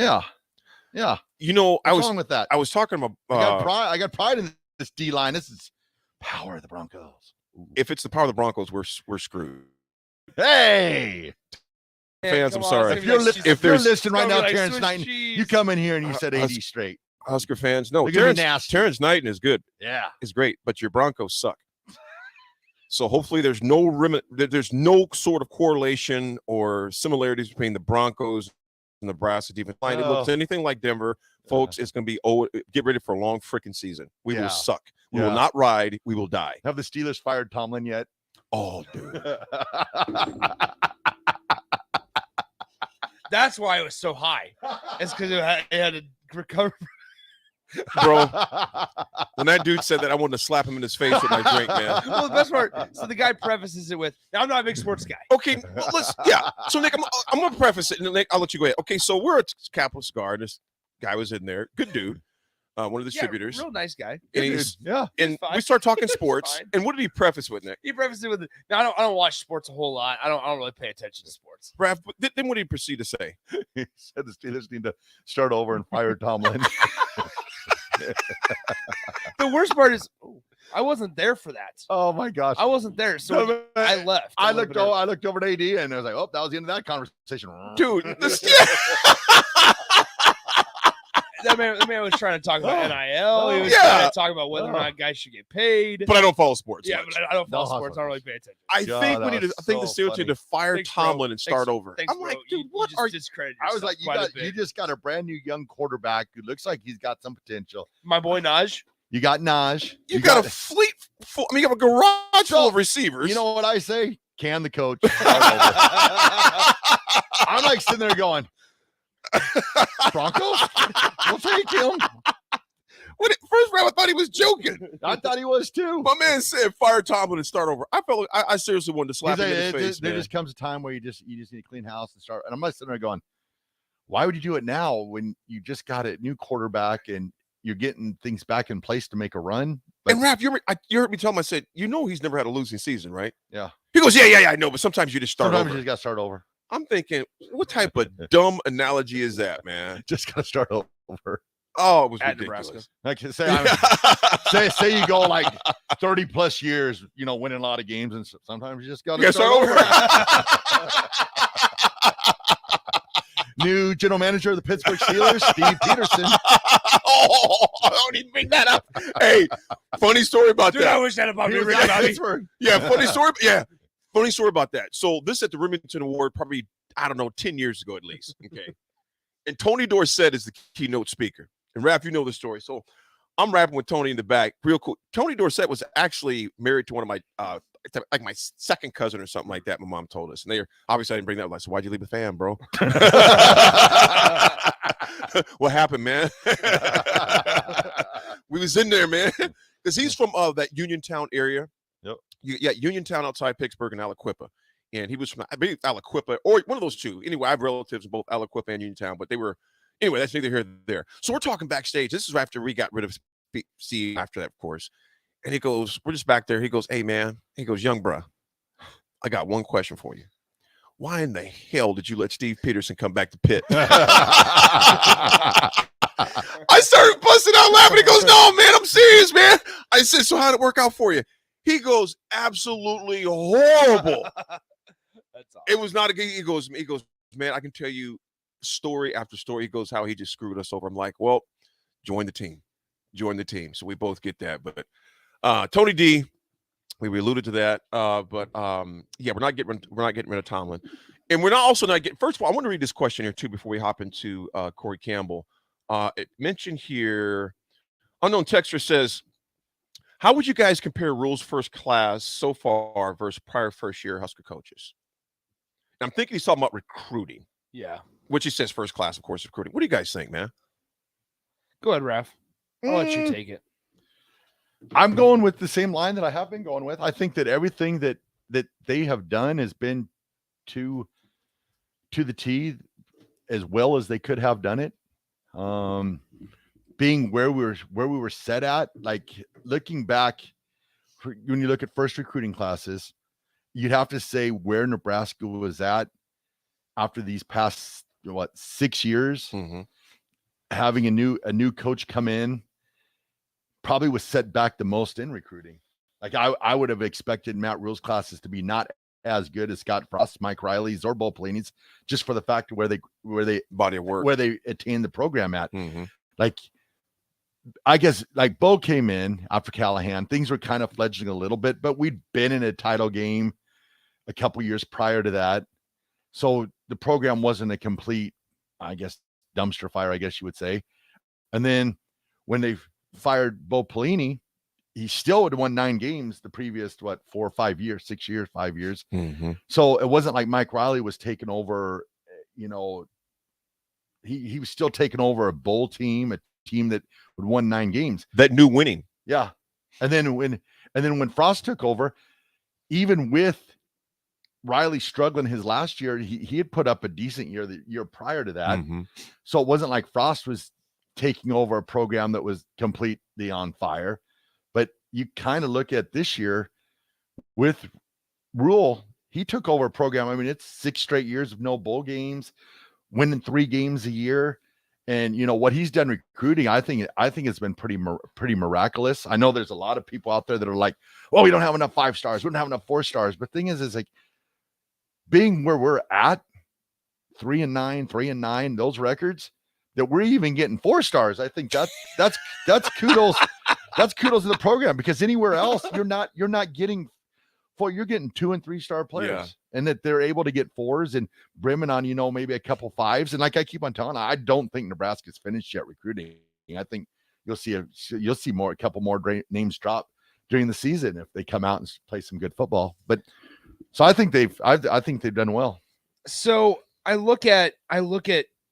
Yeah. You know, What's wrong with that? I was talking about. I got pride in this D line. This is power of the Broncos. If it's the power of the Broncos, we're screwed. Hey. Fans, I'm sorry. If you're listening right now, Terrence Knighton, you come in here and you said 80 straight. Husker fans, no, Terrence Knighton is good. Yeah, is great, but your Broncos suck. So hopefully there's no sort of correlation or similarities between the Broncos and Nebraska defense line. It looks anything like Denver, folks. It's going to be get ready for a long freaking season. We will suck. We will not ride. We will die. Have the Steelers fired Tomlin yet? Oh, dude. That's why it was so high. It's because it had to recover. Bro, when that dude said that, I wanted to slap him in his face with my drink, man. Well, the best part, so the guy prefaces it with, now, I'm not a big sports guy. Okay, So, Nick, I'm going to preface it, and Nick, I'll let you go ahead. Okay, so we're at Capital Cigar, and this guy was in there. Good dude. One of the distributors. Real nice guy. And we start talking sports. And what did he preface with, Nick? He prefaced it with, "Now I don't watch sports a whole lot. I don't really pay attention to sports." Raff, then what did he proceed to say? He said the Steelers need to start over and fire Tomlin. The worst part is, I wasn't there for that. Oh my gosh, I wasn't there, so I left. I looked over at AD, and I was like, "Oh, that was the end of that conversation." Dude, that man was trying to talk about NIL. He was trying to talk about whether or not guys should get paid. But I don't follow sports. Yeah, but I don't follow sports. I don't really pay attention. I think the Steelers need to fire Tomlin and start over. I'm like, dude, what are you? I was like, you just got a brand new young quarterback who looks like he's got some potential. My boy Naj. You got Naj. You got a fleet full. I mean, you have a garage full of receivers. You know what I say? Can the coach? I'm like sitting there going, Broncos? We'll take him. First round, I thought he was joking. I thought he was too. My man said, "Fire Tomlin and start over." I felt like I seriously wanted to slap him in his face. There just comes a time where you just need to clean house and start. And I'm not sitting there going, "Why would you do it now when you just got a new quarterback and you're getting things back in place to make a run. But And Raff, you heard me tell him, I said, he's never had a losing season, right? yeah, He goes, yeah, I know, but sometimes you just start sometimes over. you just got to start over. I'm thinking, what type of dumb analogy is that, man? Just got to start over. Oh, it was At ridiculous. Nebraska. Like say you go like 30 plus years, winning a lot of games, and sometimes you just got to start over. New general manager of the Pittsburgh Steelers, Steve Peterson. Oh, I don't even bring that up. Hey, funny story about Dude, that. I wish that about me. Pittsburgh. Yeah, funny story. Yeah, funny story about that. So this at the Remington Award, probably, I don't know, 10 years ago at least. Okay. And Tony Dorsett is the keynote speaker. And Raff, you know the story. So I'm rapping with Tony in the back. Real cool. Tony Dorsett was actually married to one of my, like my second cousin or something like that. My mom told us. And they obviously I didn't bring that up. I said, why'd you leave the fam, bro? What happened, man? We was in there, man. Because he's from that Uniontown area. Yep. Yeah, Uniontown outside Pittsburgh and Aliquippa. And he was from, I believe, Aliquippa, or one of those two. Anyway, I have relatives in both Aliquippa and Uniontown, but they were, anyway, that's neither here nor there. So we're talking backstage. This is after we got rid of C after that, of course. And he goes, we're just back there. He goes, hey, man. He goes, young bruh, I got one question for you. Why in the hell did you let Steve Peterson come back to Pitt? I started busting out laughing. He goes, no, man, I'm serious, man. I said, so how'd it work out for you? He goes, absolutely horrible. That's awesome. It was not a good. He goes, man, I can tell you story after story. He goes, how he just screwed us over. I'm like, well, join the team. So we both get that. But Tony D, we alluded to that. Yeah, we're not getting rid of Tomlin, and we're not getting. First of all, I want to read this question here too before we hop into Corey Campbell. It mentioned here, unknown texter says, how would you guys compare Rule's first class so far versus prior first year Husker coaches? And I'm thinking he's talking about recruiting. Yeah. Which he says first class, of course, recruiting. What do you guys think, man? Go ahead, Raff. I'll let you take it. I'm going with the same line that I have been going with. I think that everything that they have done has been to the T as well as they could have done it. Being where we were set at, like looking back, when you look at first recruiting classes, you'd have to say where Nebraska was at after these past 6 years. Mm-hmm. Having a new coach come in probably was set back the most in recruiting. Like I would have expected Matt Rule's classes to be not as good as Scott Frost, Mike Riley's, or Bo Pelini's, just for the fact of where they body of work, where they attained the program at. Mm-hmm. Like, I guess like Bo came in after Callahan, things were kind of fledgling a little bit, but we'd been in a title game a couple years prior to that, so the program wasn't a complete, I guess, dumpster fire, I guess you would say. And then when they fired Bo Pelini, he still would have won 9 games the previous 4 or 5 years, 6 years, 5 years. Mm-hmm. So it wasn't like Mike Riley was taking over, he was still taking over a bowl team, a team that would won 9 games. That knew winning. Yeah. And then when Frost took over, even with Riley struggling his last year, he had put up a decent year the year prior to that. Mm-hmm. So it wasn't like Frost was taking over a program that was completely on fire. But you kind of look at this year with Rule, he took over a program. I mean, it's 6 straight years of no bowl games, winning 3 games a year. And what he's done recruiting, I think it's been pretty miraculous. I know there's a lot of people out there that are like, "Oh, we don't have enough 5 stars, we don't have enough 4 stars." But the thing is like being where we're at, 3-9, those records, that we're even getting 4 stars. I think that's kudos. That's kudos to the program, because anywhere else you're not getting 4. You're getting 2 and 3 star players, and that they're able to get 4s and brimming on maybe a couple 5s. And like I keep on telling, I don't think Nebraska's finished yet recruiting. I think you'll see a couple more names drop during the season if they come out and play some good football. But so I think they've done well. So I look at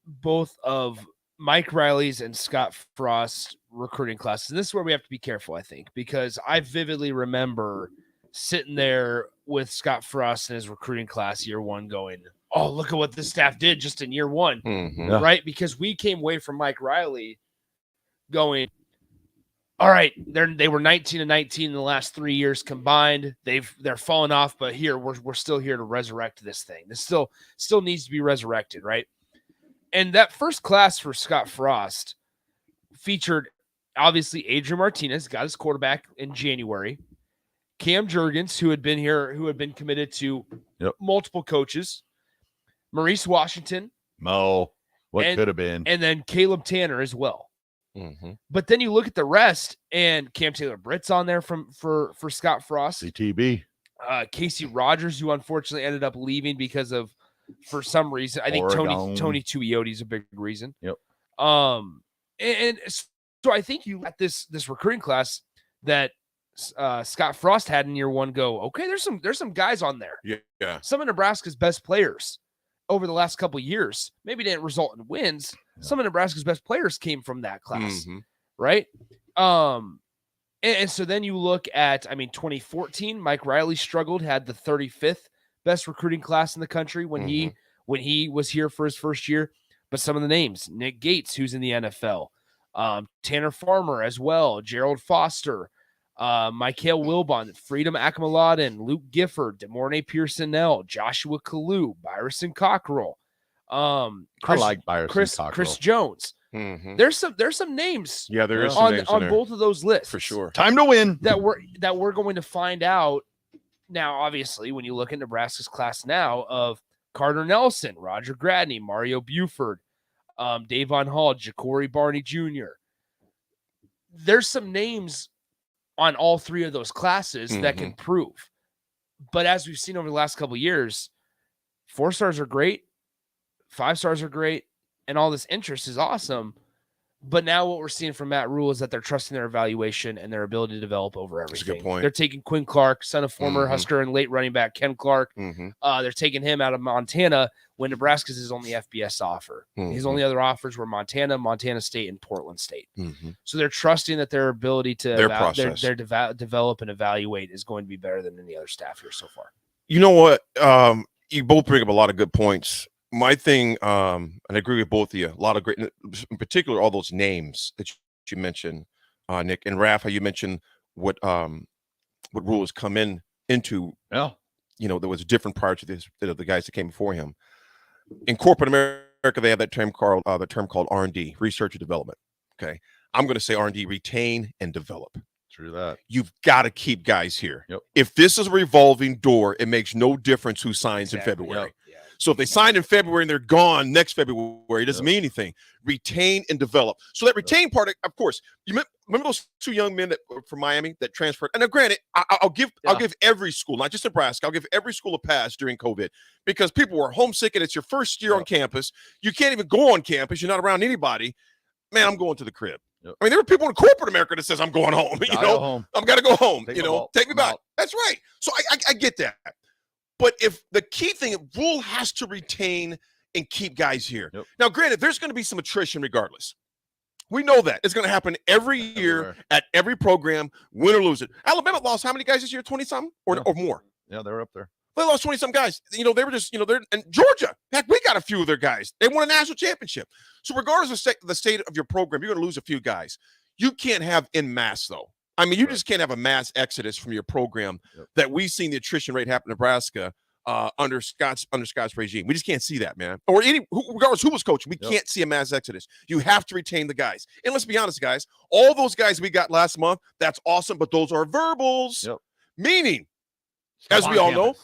both of Mike Riley's and Scott Frost's recruiting classes. And this is where we have to be careful, I think, because I vividly remember sitting there with Scott Frost in his recruiting class year 1 going, "Oh, look at what this staff did just in year 1." Mm-hmm. Right? Because we came away from Mike Riley going, all right, they were 19-19 in the last 3 years combined. They're falling off, but here we're still here to resurrect this thing. This still needs to be resurrected, right? And that first class for Scott Frost featured obviously Adrian Martinez, got his quarterback in January. Cam Jurgens, who had been committed to multiple coaches. Maurice Washington. Mo, could have been. And then Caleb Tanner as well. Mm-hmm. But then you look at the rest, and Cam Taylor-Britt's on there for Scott Frost. CTB. Casey Rogers, who unfortunately ended up leaving because of, for some reason, I think Tony Tuioti is a big reason. Yep. And so I think you let this recruiting class that Scott Frost had in year one go, okay, there's some guys on there. Yeah. Some of Nebraska's best players over the last couple of years maybe didn't result in wins. Yeah. Some of Nebraska's best players came from that class, right? And so then you look at, 2014, Mike Riley struggled, had the 35th best recruiting class in the country when he was here for his first year. But some of the names, Nick Gates, who's in the NFL, Tanner Farmer as well, Gerald Foster, Michael Wilbon, Freedom Akamaladin, Luke Gifford, DeMornay Pearsonell, Joshua Kalu, Byerson Cockrell. I like Byerson Cockrell. Chris Jones. Mm-hmm. There's some names. Yeah, there is on names both of those lists for sure. Time to win. That we're going to find out now. Obviously, when you look at Nebraska's class now of Carter Nelson, Roger Gradney, Mario Buford, Davon Hall, Ja'Cory Barney Jr. There's some names on all three of those classes that can prove. But as we've seen over the last couple of years, 4 stars are great, 5 stars are great, and all this interest is awesome. But now what we're seeing from Matt Rule is that they're trusting their evaluation and their ability to develop over everything. That's a good point. They're taking Quinn Clark, son of former Husker and late running back Ken Clark. They're taking him out of Montana when Nebraska's his only FBS offer. His only other offers were Montana, Montana State, and Portland State. So they're trusting that their ability to develop and evaluate is going to be better than any other staff here so far. You know what? You both bring up a lot of good points. My thing, and I agree with both of you, a lot of great, in particular, all those names that you mentioned, Nick and Raff, how you mentioned what Rule has come into. Yeah. There was different prior to this, the guys that came before him. In corporate America, they have that term called R&D, research and development. Okay. I'm going to say R&D, retain and develop. True that. You've got to keep guys here. Yep. If this is a revolving door, it makes no difference who signs in February. Yep. So if they signed in February and they're gone next February, it doesn't mean anything. Retain and develop. So that retain part, of course, you remember those 2 young men that from Miami that transferred. And now, granted, I'll give every school, not just Nebraska, I'll give every school a pass during COVID because people were homesick and it's your first year on campus. You can't even go on campus. You're not around anybody. Man, I'm going to the crib. Yep. I mean, there were people in corporate America that says I'm going home. I'm got to go home. Take me back. That's right. So I get that. But if the key thing, Rule has to retain and keep guys here. Yep. Now, granted, there's going to be some attrition regardless. We know that. It's going to happen every year at every program, win or lose it. Alabama lost how many guys this year? 20-something or more? Yeah, they're up there. They lost 20-some guys. They were just, and Georgia, heck, we got a few of their guys. They won a national championship. So regardless of the state of your program, you're going to lose a few guys. You can't have en masse, though. I mean, you just can't have a mass exodus from your program that we've seen the attrition rate happen in Nebraska under Scott's regime. We just can't see that, man. Or regardless who was coaching, we can't see a mass exodus. You have to retain the guys. And let's be honest, guys, all those guys we got last month, that's awesome, but those are verbals. Yep. Meaning, as we all know,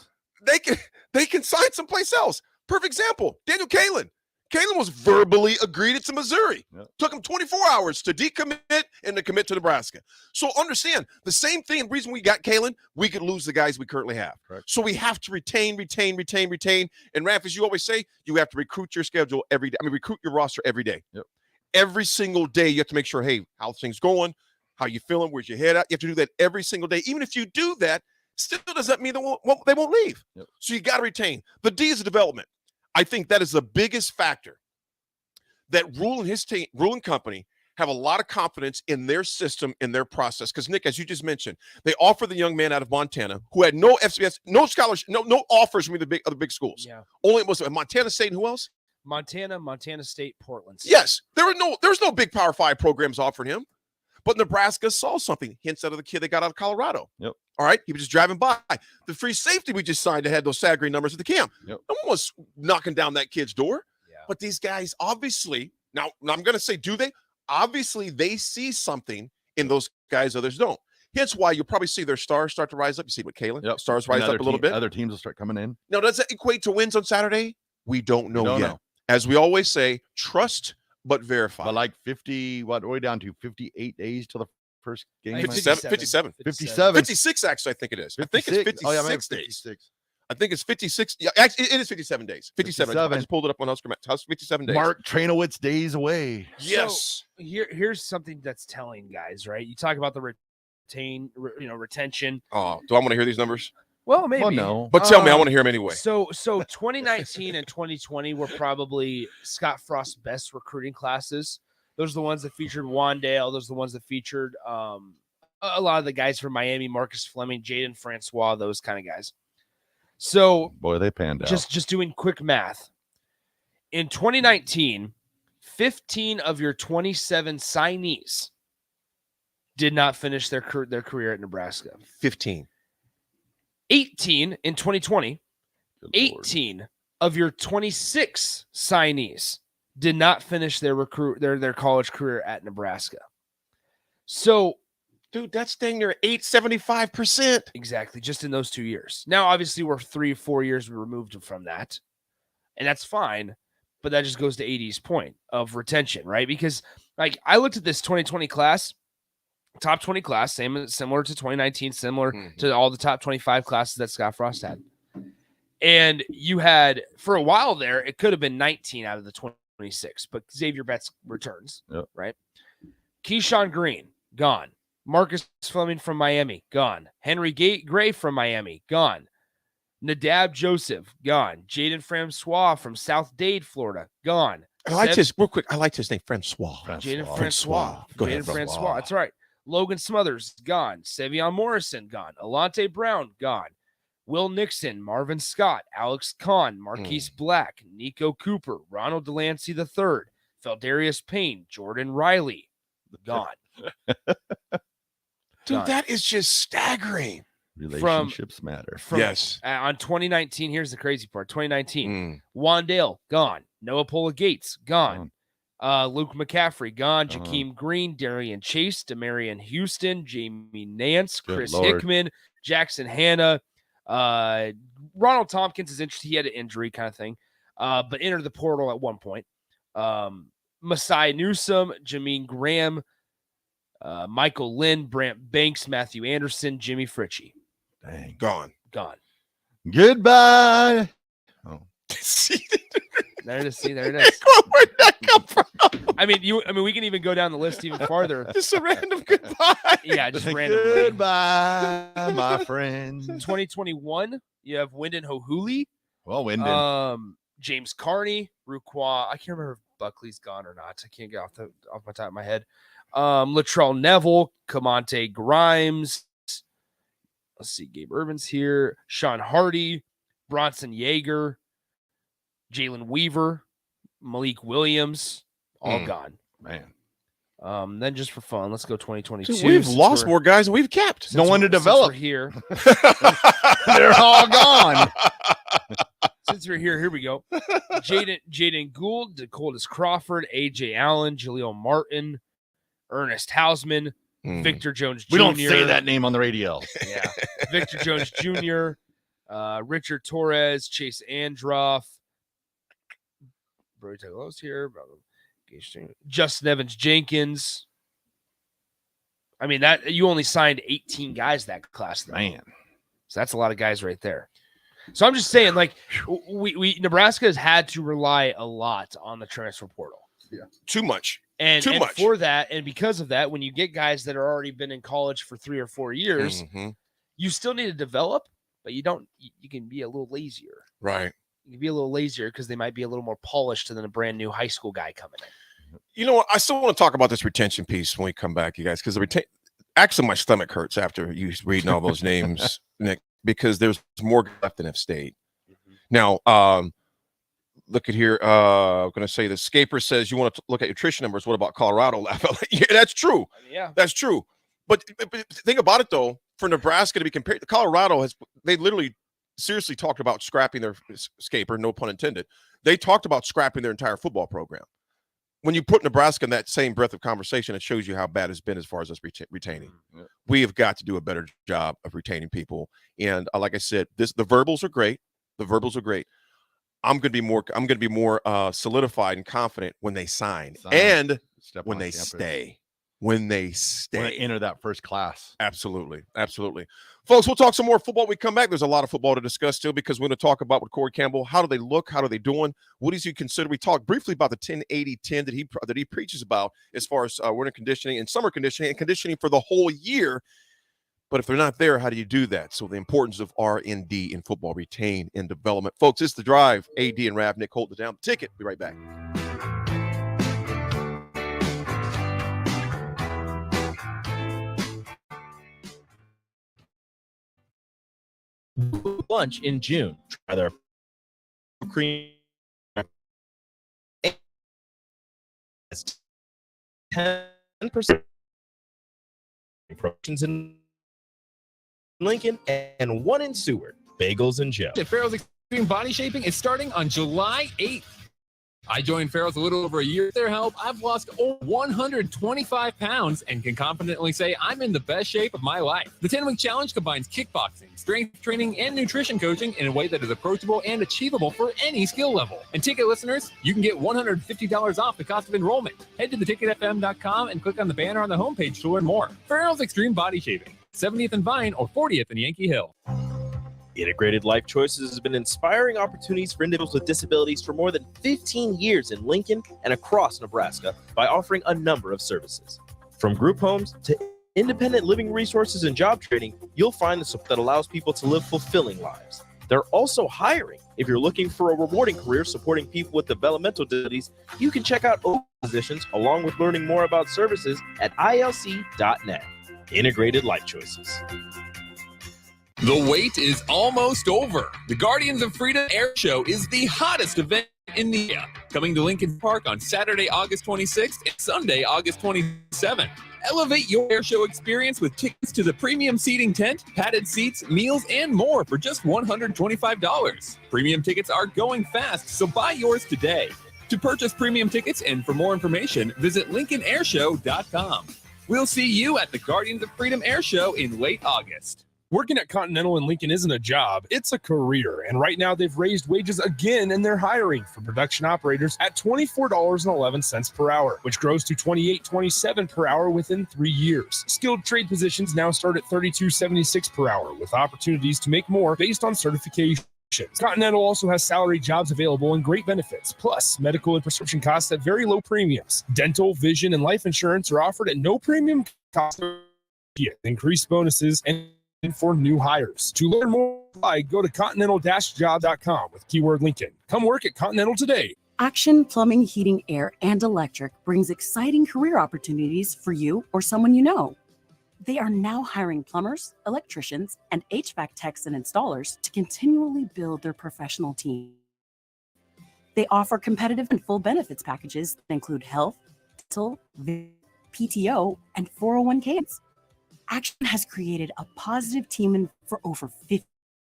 they can sign someplace else. Perfect example, Daniel Kalen. Kalen was verbally agreed to Missouri. Yep. Took him 24 hours to decommit and to commit to Nebraska. So understand, the same thing, the reason we got Kalen, we could lose the guys we currently have. Correct. So we have to retain. And Raff, as you always say, you have to recruit your schedule every day. Recruit your roster every day. Yep. Every single day, you have to make sure, hey, how's things going? How you feeling? Where's your head at? You have to do that every single day. Even if you do that, still doesn't mean they won't leave. Yep. So you got to retain. The D is development. I think that is the biggest factor that Rule and his team, Rule and company, have a lot of confidence in their system, in their process. Because, Nick, as you just mentioned, they offered the young man out of Montana who had no FCS, no scholarship, no offers from the other big schools. Yeah. Only it was Montana State and who else? Montana State, Portland State. Yes. There's no big Power 5 programs offering him. But Nebraska saw something, hints out of the kid they got out of Colorado. Yep. All right. He was just driving by. The free safety we just signed that had those sad green numbers at the camp. Yep. No one was knocking down that kid's door. Yeah. But these guys obviously, now I'm going to say, do they? Obviously, they see something in those guys others don't. Hence why you'll probably see their stars start to rise up. You see what Kalen? Stars rise up a little bit. Other teams will start coming in. Now, does that equate to wins on Saturday? We don't know yet. Know. As we always say, trust but verify. But like 50, what, we're down to 58 days till the first game? 57. 56, actually, I think it is. 56. I think it's 56 oh, yeah, days. 56. I think it's 56. Yeah, actually, it is 57 days. 57. I just pulled it up on Husker. 57 days. Mark Trainowitz days away. Yes. So here's something that's telling, guys, right? You talk about the retention. Oh, do I want to hear these numbers? Well, maybe. Well, no. But tell me, I want to hear them anyway. So 2019 and 2020 were probably Scott Frost's best recruiting classes. Those are the ones that featured Wandale. Those are the ones that featured a lot of the guys from Miami, Marcus Fleming, Jaden Francois, those kind of guys. So boy, they panned out. Just doing quick math. In 2019, 15 of your 27 signees did not finish their career at Nebraska. 15. 18 in 2020. 18 of your 26 signees did not finish their college career at Nebraska. So, dude, that's dang near 875%. Exactly, just in those 2 years. Now, obviously, we're 3-4 years removed from that, and that's fine. But that just goes to AD's point of retention, right? Because like I looked at this 2020 class, top 20 class, similar to 2019, similar to all the top 25 classes that Scott Frost had. And you had, for a while there, it could have been 19 out of the 26, but Xavier Betts returns, right? Keyshawn Green, gone. Marcus Fleming from Miami, gone. Henry Gray from Miami, gone. Nadab Joseph, gone. Jaden Francois from South Dade, Florida, gone. I like his, real quick, I like his name, Francois. Jaden Francois. Go ahead, Jaden Francois, that's right. Logan Smothers, gone. Sevion Morrison, gone. Alante Brown, gone. Will Nixon, Marvin Scott, Alex Kahn, Marquise Black, Nico Cooper, Ronald Delancey III, Feldarius Payne, Jordan Riley, gone. Dude, that is just staggering. Relationships matter. Yes. On 2019, here's the crazy part. 2019, Wandale, gone. Noah Pola Gates, gone. Luke McCaffrey, gone. Jakeem Green, Darian Chase, Demarion Houston, Jamie Nance, Chris Hickman, Jackson Hanna. Ronald Tompkins is interesting. He had an injury kind of thing, but entered the portal at one point. Masai Newsome, Jameen Graham, Michael Lynn, Brant Banks, Matthew Anderson, Jimmy Fritchie. Dang. Gone. Goodbye. There it is. See, there it is. Where'd that come from? I mean, we can even go down the list even farther. Just a random goodbye. Yeah, just random. Goodbye, my friends. 2021, you have Wyndon Hohuli. Well, Wyndon. James Carney, Ruqua. I can't remember if Buckley's gone or not. I can't get off my top of my head. Latrell Neville, Camonte Grimes. Let's see, Gabe Urban's here. Sean Hardy, Bronson Yeager, Jalen Weaver, Malik Williams, all gone. Man. Then just for fun, let's go 2022. Dude, we've lost more guys than we've kept. No one to develop. We're here. They're all gone. Since we're here we go. Jaden Gould, Dakotas Crawford, AJ Allen, Jaleel Martin, Ernest Hausman, Victor Jones Jr. We don't say that name on the radio. Yeah. Victor Jones Jr., Richard Torres, Chase Androff, Brody Taylor's here, Justin Evans Jenkins. I mean, that you only signed 18 guys that class, though. Man. So that's a lot of guys right there. So I'm just saying, like, Nebraska has had to rely a lot on the transfer portal. Yeah. Too much. And for that, and because of that, when you get guys that are already been in college for 3 or 4 years, you still need to develop, but you can be a little lazier. Right. You can be a little lazier because they might be a little more polished than a brand new high school guy coming in. You know what? I still want to talk about this retention piece when we come back, you guys, because actually my stomach hurts after you reading all those names, Nick, because there's more left in F State. Now, Look at here. I'm going to say the Scaper says you want to look at nutrition numbers. What about Colorado? Yeah, that's true. Yeah, that's true. But think about it, though. For Nebraska to be compared to Colorado, they literally seriously talked about scrapping their Scaper, no pun intended. They talked about scrapping their entire football program. When you put Nebraska in that same breadth of conversation, it shows you how bad it's been as far as us retaining. Yeah. We have got to do a better job of retaining people. And like I said, the verbals are great. The verbals are great. I'm going to be more solidified and confident when they sign. And when they stay. When they enter that first class. Absolutely. Folks, we'll talk some more football when we come back. There's a lot of football to discuss still because we're going to talk about with Corey Campbell. How do they look? How are they doing? What does he consider? We talked briefly about the 10-80-10 that he preaches about as far as winter conditioning and summer conditioning and conditioning for the whole year. But if they're not there, how do you do that? So the importance of R&D in football, retain and development. Folks, it's The Drive. AD and Raff, Nick Holt, the Down Ticket. Be right back. Lunch in June. Try their cream 10% proteins in Lincoln and 1 in Seward. Bagels and Joe. Farrell's Extreme Body Shaping is starting on July 8th. I joined Farrell's a little over a year. With their help, I've lost over 125 pounds and can confidently say I'm in the best shape of my life. The 10-week challenge combines kickboxing, strength training, and nutrition coaching in a way that is approachable and achievable for any skill level. And ticket listeners, you can get $150 off the cost of enrollment. Head to theticketfm.com and click on the banner on the homepage to learn more. Farrell's Extreme Body Shaping, 70th and Vine or 40th in Yankee Hill. Integrated Life Choices has been inspiring opportunities for individuals with disabilities for more than 15 years in Lincoln and across Nebraska by offering a number of services. From group homes to independent living resources and job training, you'll find the support that allows people to live fulfilling lives. They're also hiring. If you're looking for a rewarding career supporting people with developmental disabilities, you can check out open positions along with learning more about services at ilc.net. Integrated Life Choices. The wait is almost over. The Guardians of Freedom Air Show is the hottest event in the area, coming to Lincoln Park on Saturday, August 26th and Sunday, August 27th. Elevate your air show experience with tickets to the premium seating tent, padded seats, meals, and more for just $125. Premium tickets are going fast, so buy yours today. To purchase premium tickets and for more information, visit LincolnAirShow.com. We'll see you at the Guardians of Freedom Air Show in late August. Working at Continental in Lincoln isn't a job, it's a career. And right now they've raised wages again and they're hiring for production operators at $24.11 per hour, which grows to $28.27 per hour within 3 years. Skilled trade positions now start at $32.76 per hour with opportunities to make more based on certification. Continental also has salary jobs available and great benefits, plus medical and prescription costs at very low premiums. Dental, vision, and life insurance are offered at no premium cost. Increased bonuses and for new hires. To learn more, go to continental-job.com with keyword Lincoln. Come work at Continental today. Action Plumbing, Heating, Air, and Electric brings exciting career opportunities for you or someone you know. They are now hiring plumbers, electricians, and HVAC techs and installers to continually build their professional team. They offer competitive and full benefits packages that include health, dental, PTO, and 401ks. Action has created a positive team for over 50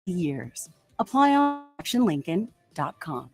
years. Apply on actionlincoln.com.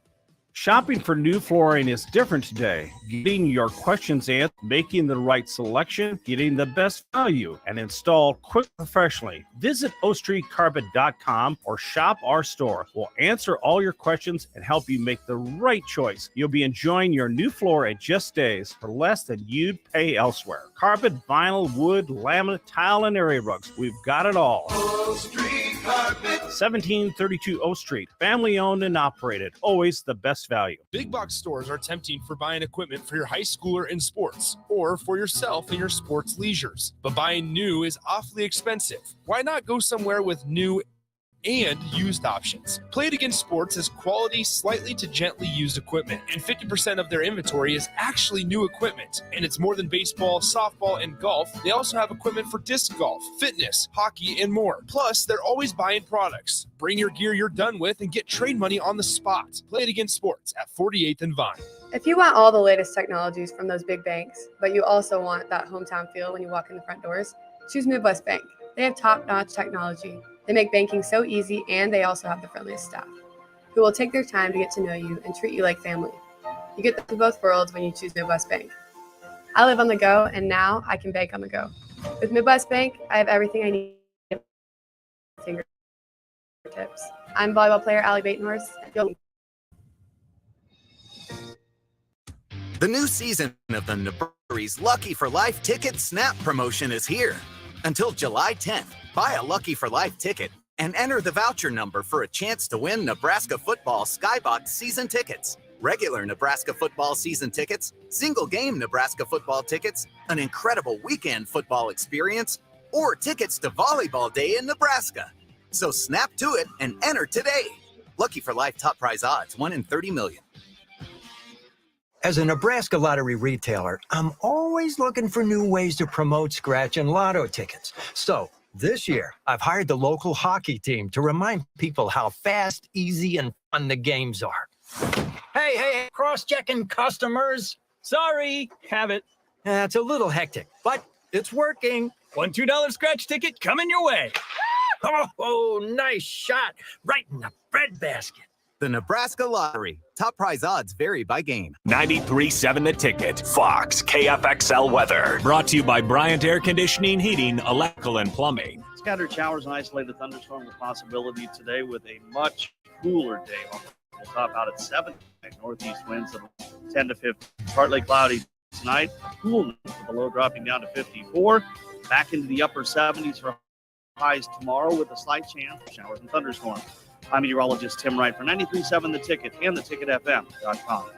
Shopping for new flooring is different today. Getting your questions answered, making the right selection, getting the best value, and installed quick professionally. Visit OStreetCarpet.com or shop our store. We'll answer all your questions and help you make the right choice. You'll be enjoying your new floor in just days for less than you'd pay elsewhere. Carpet, vinyl, wood, laminate, tile, and area rugs. We've got it all. O Street Carpet. 1732 O Street. Family owned and operated. Always the best value. Big box stores are tempting for buying equipment for your high schooler in sports or for yourself in your sports leisures. But buying new is awfully expensive. Why not go somewhere with new and used options. Play It Again Sports has quality, slightly to gently used equipment, and 50% of their inventory is actually new equipment. And it's more than baseball, softball, and golf. They also have equipment for disc golf, fitness, hockey, and more. Plus, they're always buying products. Bring your gear you're done with and get trade money on the spot. Play It Again Sports at 48th and Vine. If you want all the latest technologies from those big banks, but you also want that hometown feel when you walk in the front doors, choose Midwest Bank. They have top-notch technology. They make banking so easy, and they also have the friendliest staff who will take their time to get to know you and treat you like family. You get the both worlds when you choose Midwest Bank. I live on the go, and now I can bank on the go. With Midwest Bank, I have everything I need at my fingertips. I'm volleyball player Allie Batenhorst. The new season of the Nebraska's Lucky for Life Ticket Snap promotion is here. Until July 10th, buy a Lucky for Life ticket and enter the voucher number for a chance to win Nebraska football Skybox season tickets, regular Nebraska football season tickets, single game Nebraska football tickets, an incredible weekend football experience, or tickets to Volleyball Day in Nebraska. So snap to it and enter today. Lucky for Life top prize odds, 1 in 30 million. As a Nebraska lottery retailer, I'm always looking for new ways to promote scratch and lotto tickets. So this year, I've hired the local hockey team to remind people how fast, easy, and fun the games are. Hey, cross-checking customers. Sorry, have it. It's a little hectic, but it's working. $1 $2 scratch ticket coming your way. Oh, nice shot. Right in the breadbasket. The Nebraska Lottery. Top prize odds vary by game. 93.7 The Ticket. Fox KFXL weather. Brought to you by Bryant Air Conditioning, Heating, Electrical, and Plumbing. Scattered showers and isolated thunderstorms a possibility today with a much cooler day. We'll top out at 7. Northeast winds of 10 to 15. Partly cloudy tonight. Coolness with the low dropping down to 54. Back into the upper 70s for highs tomorrow with a slight chance of showers and thunderstorms. I'm meteorologist Tim Wright for 93.7 The Ticket and theticketfm.com.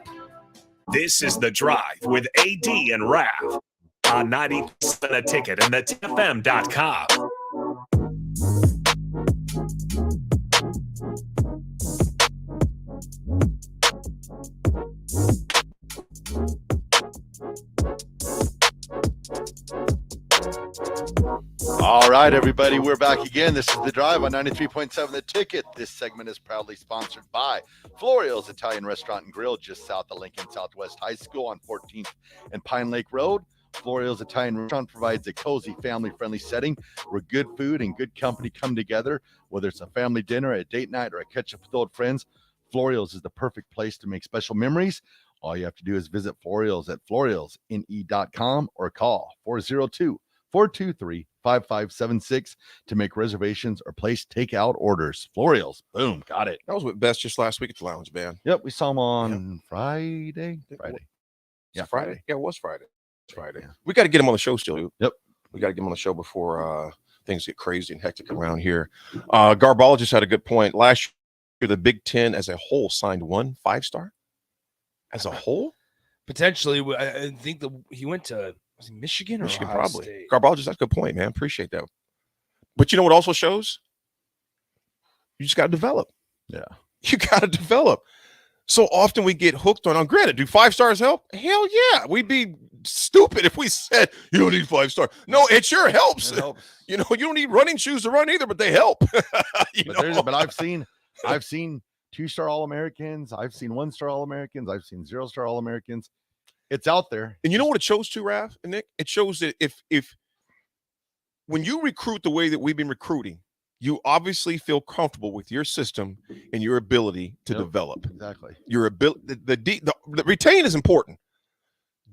This is The Drive with AD and Raff on 93.7 The Ticket and theticketfm.com. All right, everybody, we're back again. This is The Drive on 93.7 The Ticket. This segment is proudly sponsored by Florio's Italian Restaurant and Grill, just south of Lincoln Southwest High School on 14th and Pine Lake Road. Florio's Italian Restaurant provides a cozy, family-friendly setting where good food and good company come together. Whether it's a family dinner, a date night, or a catch-up with old friends, Florio's is the perfect place to make special memories. All you have to do is visit Florio's at floriosne.com or call 402-423-5576 to make reservations or place takeout orders. Florio's, boom, got it. That was with Best just last week at the Lounge, man. Yep, we saw him on Friday. Yeah, Friday. Yeah, it was Friday. Yeah. We got to get him on the show still. Yep. We got to get him on the show before things get crazy and hectic around here. Garbologist had a good point. Last year, the Big Ten as a whole signed 1 5-star. As a whole? Potentially. I think he went to Michigan or Michigan, Ohio probably. State? Garbologist, that's a good point, man. Appreciate that. But you know what also shows? You just got to develop. Yeah. You got to develop. So often we get hooked on granted, do 5 stars help? Hell yeah. We'd be stupid if we said you don't need 5 stars. No, it sure helps. It helps. You know, you don't need running shoes to run either, but they help. But I've seen 2-star All-Americans. I've seen 1-star All-Americans. I've seen 0-star All-Americans. It's out there. And you know what it shows too, Raff and Nick? It shows that if when you recruit the way that we've been recruiting, you obviously feel comfortable with your system and your ability to develop. Exactly. Your ability, the retain is important.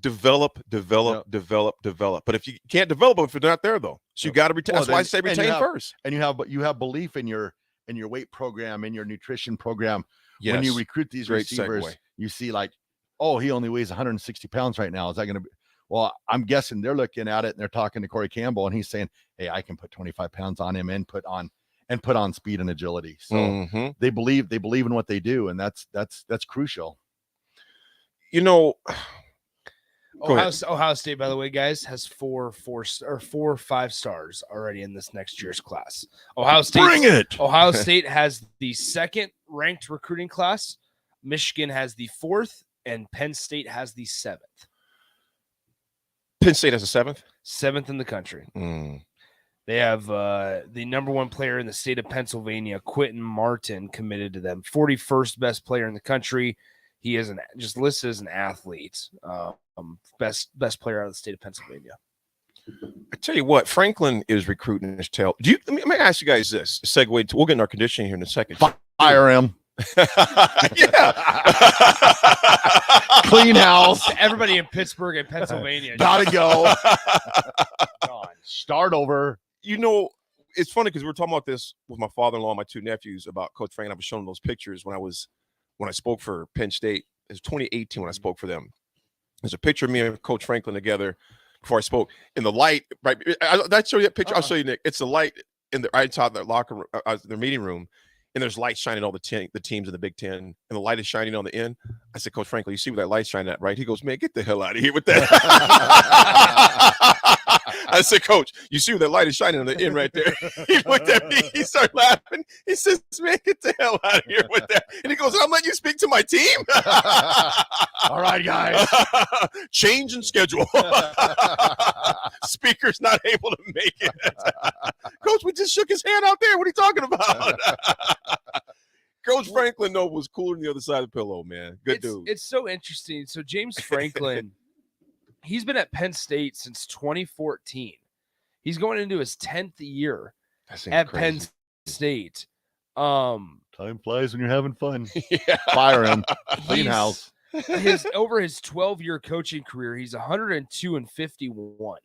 Develop. But if you can't develop them, if they're not there though, so you got to retain. That's why I say retain first. And you have belief in your weight program, in your nutrition program. Yes. When you recruit these Great receivers, segue. you see like, oh, he only weighs 160 pounds right now. Is that going to be? Well, I'm guessing they're looking at it and they're talking to Corey Campbell and he's saying, hey, I can put 25 pounds on him and put on speed and agility. So they believe in what they do. And that's crucial. You know, Ohio State, by the way, guys, has four 5 stars already in this next year's class. Ohio State, Bring it! Ohio State has the 2nd ranked recruiting class. Michigan has the 4th, and Penn State has the 7th. Penn State has a 7th? 7th in the country. Mm. They have the number 1 player in the state of Pennsylvania, Quentin Martin, committed to them. 41st best player in the country. He is just listed as an athlete. Best player out of the state of Pennsylvania. I tell you what, Franklin is recruiting his tail. Let me ask you guys this. Segue. We'll get in our conditioning here in a second. Fire him. Yeah. Clean house. Everybody in Pittsburgh and Pennsylvania. Gotta go. Start over. It's funny because we were talking about this with my father-in-law and my 2 nephews about Coach Franklin. I was showing them those pictures when I spoke for Penn State. It was 2018 when I spoke for them. There's a picture of me and Coach Franklin together before I spoke. In the light, right? I'll show you that picture. I'll show you, Nick. It's the light in the right top of their locker room, their meeting room, and there's light shining on the teams in the Big Ten, and the light is shining on the end. I said, Coach Franklin, you see where that light's shining at, right? He goes, man, get the hell out of here with that. I said, Coach, you see where that light is shining on the end right there? He looked at me. He started laughing. He says, man, get the hell out of here with that. And he goes, I'm letting you speak to my team. All right, guys. Change in schedule. Speaker's not able to make it. Coach, we just shook his hand out there. What are you talking about? Coach Franklin, though, was cooler than the other side of the pillow, man. Good dude. It's so interesting. So James Franklin, he's been at Penn State since 2014. He's going into his 10th year at Penn State. Time flies when you're having fun. Yeah. Fire him. Clean house. Over his 12-year coaching career, he's 102-51.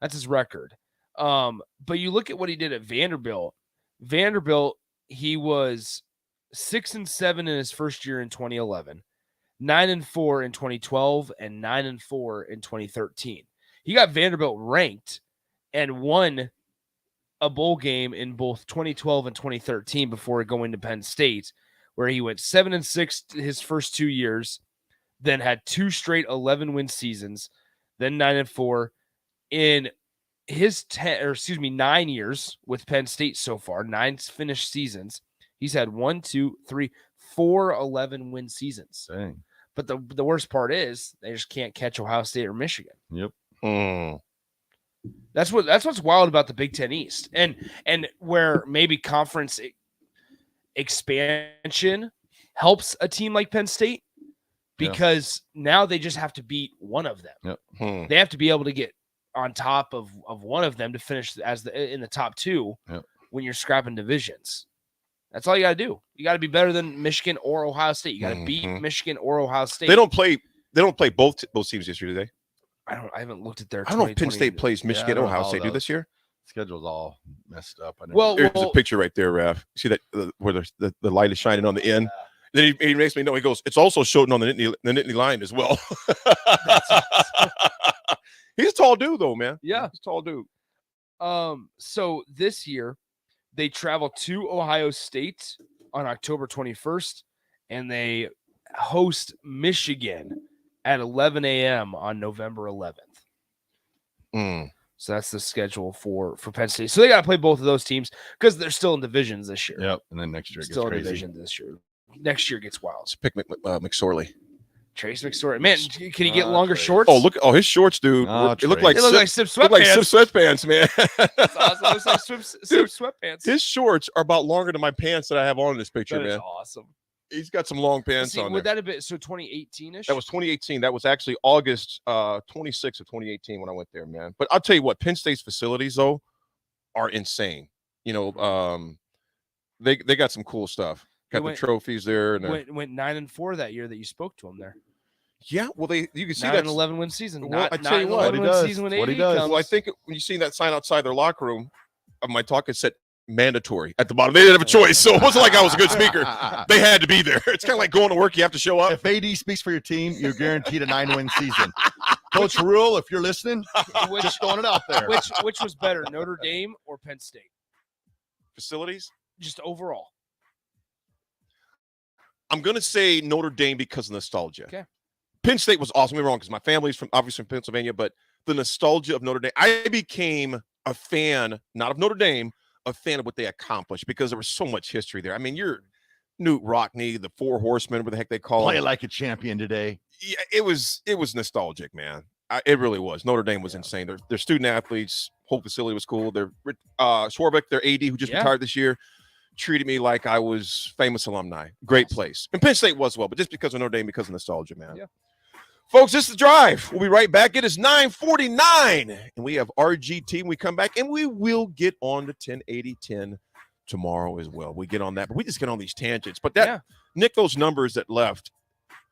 That's his record. But you look at what he did at Vanderbilt. He was 6-7 in his first year in 2011, 9-4 in 2012, and 9-4 in 2013. He got Vanderbilt ranked and won a bowl game in both 2012 and 2013 before going to Penn State, where he went 7-6 his first 2 years, then had 2 straight 11-win seasons, then 9-4 in his 9 years with Penn State so far, 9 finished seasons. He's had 4 11-win seasons. Dang. But the worst part is they just can't catch Ohio State or Michigan. Yep. That's what's wild about the Big Ten East, and where maybe conference expansion helps a team like Penn State, because now they just have to beat one of them. Yep. They have to be able to get on top of one of them to finish in the top 2 when you're scrapping divisions. That's all you got to do. You got to be better than Michigan or Ohio State. You got to beat Michigan or Ohio State. They don't play both teams this year, do they? I haven't looked at their. I don't know if Penn State plays Michigan or Ohio State this year. Schedule's all messed up. There's a picture right there, Raff. See that where the light is shining on the end. Then he makes me know. He goes, it's also showing on the Nittany line as well. He's a tall dude, though, man. Yeah, he's a tall dude. So this year they travel to Ohio State on October 21st, and they host Michigan at 11 a.m. on November 11th. So that's the schedule for Penn State. So they got to play both of those teams because they're still in divisions this year. Yep, and then next year it gets still crazy. in division this year. Next year gets wild. Let's pick McSorley. Trace McSorley. Man, can he get longer shorts? Oh, look! Oh, his shorts, dude. It looked like Sip sweatpants, man. That's awesome. It looks like Sip sweatpants. His shorts are about longer than my pants that I have on in this picture, That man. is awesome. He's got some long pants on would there. that have been 2018-ish? That was 2018. That was actually August 26th of 2018 when I went there, man. But I'll tell you what, Penn State's facilities though are insane. You know, they got some cool stuff. Got the trophies there, and went 9-4 that year that you spoke to him there. Yeah, well, you can see 9-11 season. Well, I tell you what, he does. Well, I think when you see that sign outside their locker room, of my talk, it said mandatory at the bottom. They didn't have a choice, so it wasn't like I was a good speaker. They had to be there. It's kind of like going to work; you have to show up. If AD speaks for your team, you're guaranteed a 9-win season. Coach Rule, if you're listening, just throwing it out there. Which was better, Notre Dame or Penn State? Facilities, just overall. I'm going to say Notre Dame because of nostalgia. Okay. Penn State was awesome. Don't get me wrong, because my family's obviously from Pennsylvania, but the nostalgia of Notre Dame. I became a fan, not of Notre Dame, a fan of what they accomplished because there was so much history there. I mean, you're Newt Rockne, the Four Horsemen, whatever the heck they call Play it. like a champion today. Yeah, it was nostalgic, man. It really was. Notre Dame was insane. Their student athletes, whole facility was cool. Their Swarbrick, their AD, who just retired this year, treated me like I was famous alumni. Great place. And Penn State was well, but just because of Notre Dame, because of nostalgia, man. Yeah. Folks, this is The Drive. We'll be right back. It is 9:49, and we have RGT when we come back, and we will get on to 1080-10 tomorrow as well. We get on that, but we just get on these tangents. But Nick, those numbers that left,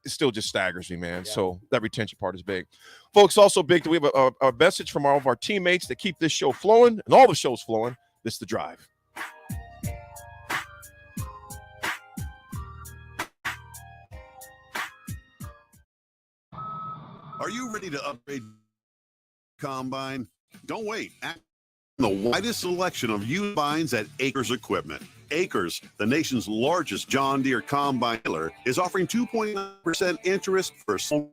it still just staggers me, man. Yeah. So that retention part is big. Folks, also big that we have a message from all of our teammates that keep this show flowing and all the shows flowing. This is The Drive. Are you ready to upgrade combine? Don't wait. The widest selection of used combines at Acres Equipment. Acres, the nation's largest John Deere combine dealer, is offering 2.9% interest for silver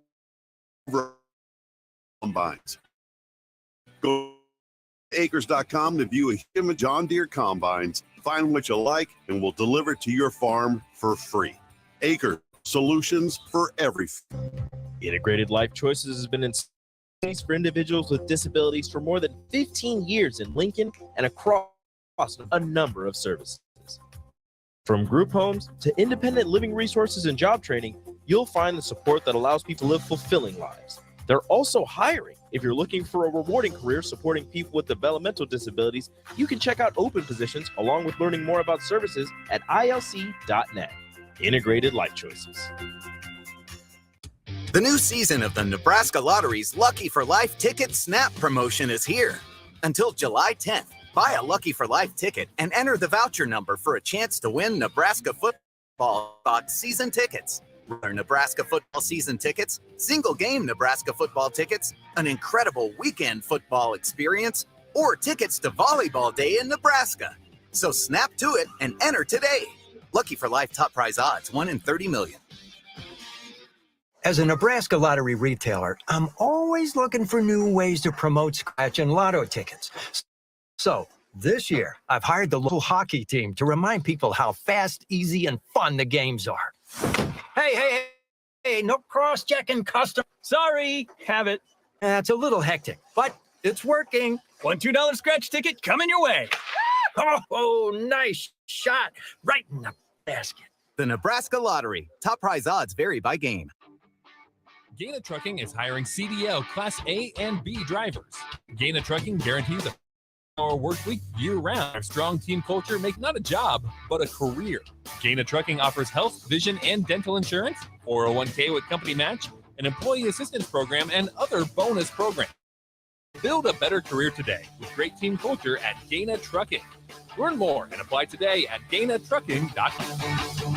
combines. Go to acres.com to view a human John Deere combines, find what you like, and we'll deliver it to your farm for free. Acres, solutions for everything. Integrated Life Choices has been in place for individuals with disabilities for more than 15 years in Lincoln and across a number of services. From group homes to independent living resources and job training, you'll find the support that allows people to live fulfilling lives. They're also hiring. If you're looking for a rewarding career supporting people with developmental disabilities, you can check out open positions along with learning more about services at ilc.net. Integrated Life Choices. The new season of the Nebraska Lottery's Lucky for Life Ticket Snap promotion is here. Until July 10th, buy a Lucky for Life ticket and enter the voucher number for a chance to win Nebraska football season tickets, regular Nebraska football season tickets, single game Nebraska football tickets, an incredible weekend football experience, or tickets to Volleyball Day in Nebraska. So snap to it and enter today. Lucky for Life top prize odds, 1 in 30 million. As a Nebraska lottery retailer, I'm always looking for new ways to promote scratch and lotto tickets. So this year, I've hired the local hockey team to remind people how fast, easy, and fun the games are. Hey, no cross-checking custom. Sorry, have it. It's a little hectic, but it's working. $1 scratch ticket coming your way. Oh, nice shot. Right in the basket. The Nebraska Lottery. Top prize odds vary by game. Gaina Trucking is hiring CDL Class A and B drivers. Gaina Trucking guarantees a 4-hour work week year-round. Our strong team culture makes not a job, but a career. Gaina Trucking offers health, vision, and dental insurance, 401k with company match, an employee assistance program, and other bonus programs. Build a better career today with great team culture at Gaina Trucking. Learn more and apply today at GainaTrucking.com.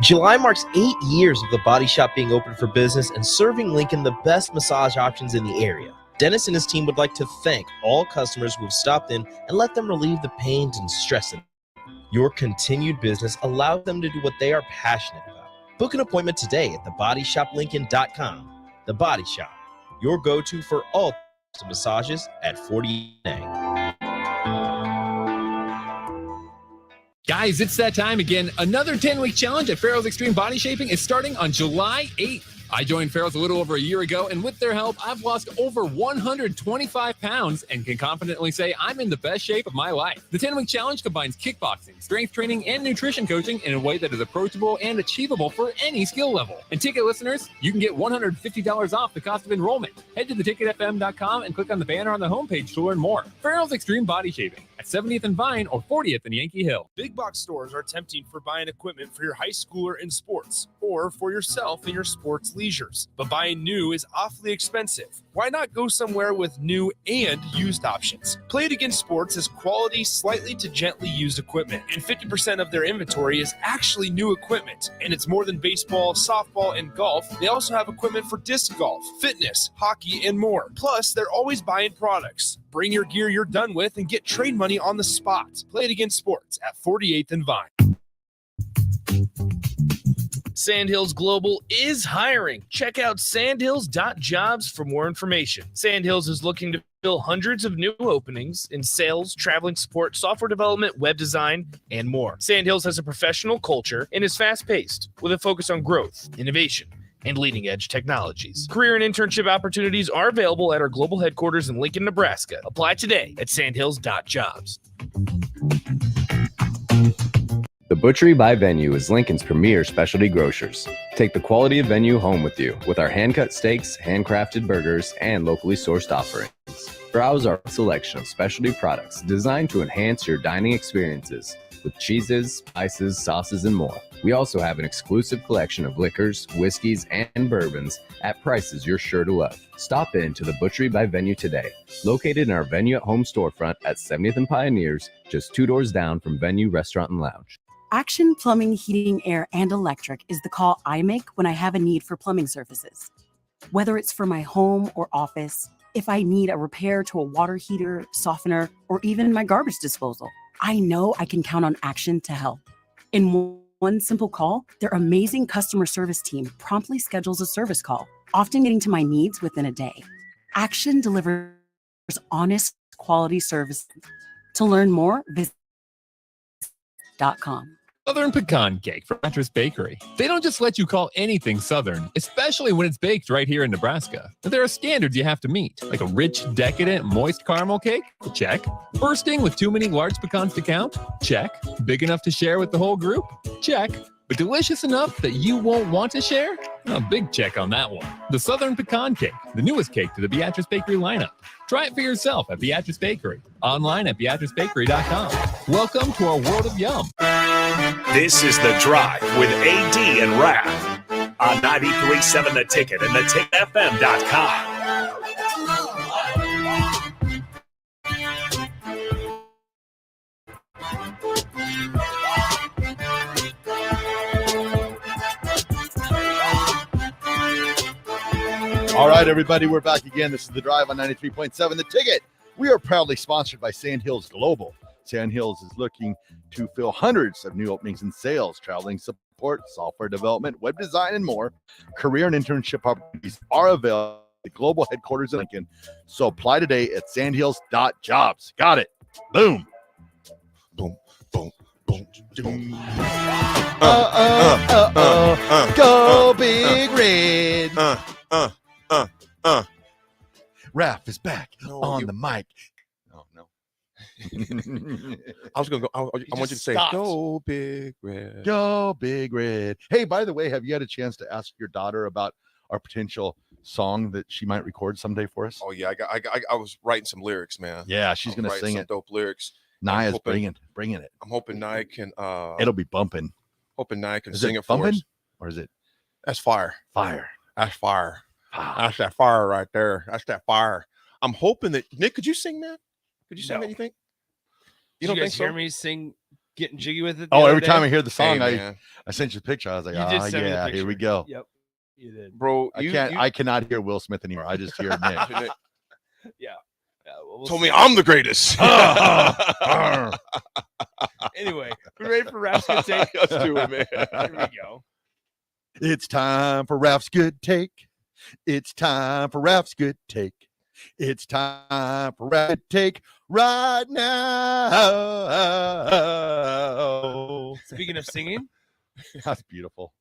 July marks 8 years of the Body Shop being open for business and serving Lincoln the best massage options in the area. Dennis and his team would like to thank all customers who have stopped in and let them relieve the pains and stress. Your continued business allows them to do what they are passionate about. Book an appointment today at thebodyshoplincoln.com. The Body Shop, your go-to for all massages at 40A. Guys, it's that time again. Another 10-week challenge at Farrell's Extreme Body Shaping is starting on July 8th. I joined Farrell's a little over a year ago, and with their help, I've lost over 125 pounds and can confidently say I'm in the best shape of my life. The 10-week challenge combines kickboxing, strength training, and nutrition coaching in a way that is approachable and achievable for any skill level. And ticket listeners, you can get $150 off the cost of enrollment. Head to theticketfm.com and click on the banner on the homepage to learn more. Farrell's Extreme Body Shaping at 70th and Vine or 40th and Yankee Hill. Big box stores are tempting for buying equipment for your high schooler in sports or for yourself in your sports leisures. But buying new is awfully expensive. Why not go somewhere with new and used options? Play It Again Sports is quality, slightly to gently used equipment, and 50% of their inventory is actually new equipment. And it's more than baseball, softball, and golf. They also have equipment for disc golf, fitness, hockey, and more. Plus, they're always buying products. Bring your gear you're done with and get trade money on the spot. Play It Again Sports at 48th and Vine. Sandhills Global is hiring. Check out sandhills.jobs for more information. Sandhills is looking to fill hundreds of new openings in sales, traveling support, software development, web design, and more. Sandhills has a professional culture and is fast-paced with a focus on growth, innovation, and leading-edge technologies. Career and internship opportunities are available at our global headquarters in Lincoln, Nebraska. Apply today at sandhills.jobs. The Butchery by Venue is Lincoln's premier specialty grocers. Take the quality of Venue home with you with our hand-cut steaks, handcrafted burgers, and locally sourced offerings. Browse our selection of specialty products designed to enhance your dining experiences with cheeses, spices, sauces, and more. We also have an exclusive collection of liquors, whiskeys, and bourbons at prices you're sure to love. Stop in to the Butchery by Venue today, located in our Venue at Home storefront at 70th and Pioneers, just 2 doors down from Venue Restaurant and Lounge. Action Plumbing, Heating, Air, and Electric is the call I make when I have a need for plumbing services. Whether it's for my home or office, if I need a repair to a water heater, softener, or even my garbage disposal, I know I can count on Action to help. In one simple call, their amazing customer service team promptly schedules a service call, often getting to my needs within a day. Action delivers honest, quality service. To learn more, visit .com. Southern pecan cake from Mattress Bakery. They don't just let you call anything Southern, especially when it's baked right here in Nebraska. But there are standards you have to meet, like a rich, decadent, moist caramel cake? Check. Bursting with too many large pecans to count? Check. Big enough to share with the whole group? Check. But delicious enough that you won't want to share? A big check on that one. The Southern Pecan Cake, the newest cake to the Beatrice Bakery lineup. Try it for yourself at Beatrice Bakery. Online at BeatriceBakery.com. Welcome to our world of yum. This is The Drive with AD and Raff on 93.7 The Ticket and theticketfm.com. All right, everybody, we're back again. This is The Drive on 93.7 The Ticket. We are proudly sponsored by Sandhills Global. Sandhills is looking to fill hundreds of new openings in sales, traveling support, software development, web design, and more. Career and internship opportunities are available at the global headquarters in Lincoln. So apply today at sandhills.jobs. Got it. Boom. Boom, boom, boom, boom. Go Big Red. Raff is back on the mic. Oh, no. I was going to go. I want you to say, Go Big Red. Go Big Red. Hey, by the way, have you had a chance to ask your daughter about our potential song that she might record someday for us? Oh, yeah. I was writing some lyrics, man. Yeah, she's going to sing some it. Dope lyrics. Naya's bringing it. I'm hoping Naya can. It'll be bumping. Hoping Naya can is sing it it for bumping, us. or is it? That's fire. Fire. That's fire. That's that fire right there. That's that fire. I'm hoping that Nick, could you sing that? Could you sing that? You think? You don't think hear me sing "Getting Jiggy with It"? Oh, every time I hear the song, Hey, I sent you the picture. I was like, You did send me the yeah, here we picture. go. Yep, you did, bro. I cannot hear Will Smith anymore. I just hear Nick. Yeah. Well, Told me I'm the greatest. Anyway, we ready for Raff's good take? Let's do it, man. Here we go. It's time for Raff's good take. It's time for Raff's good take. It's time for Raff's good take right now. Speaking of singing, that's beautiful.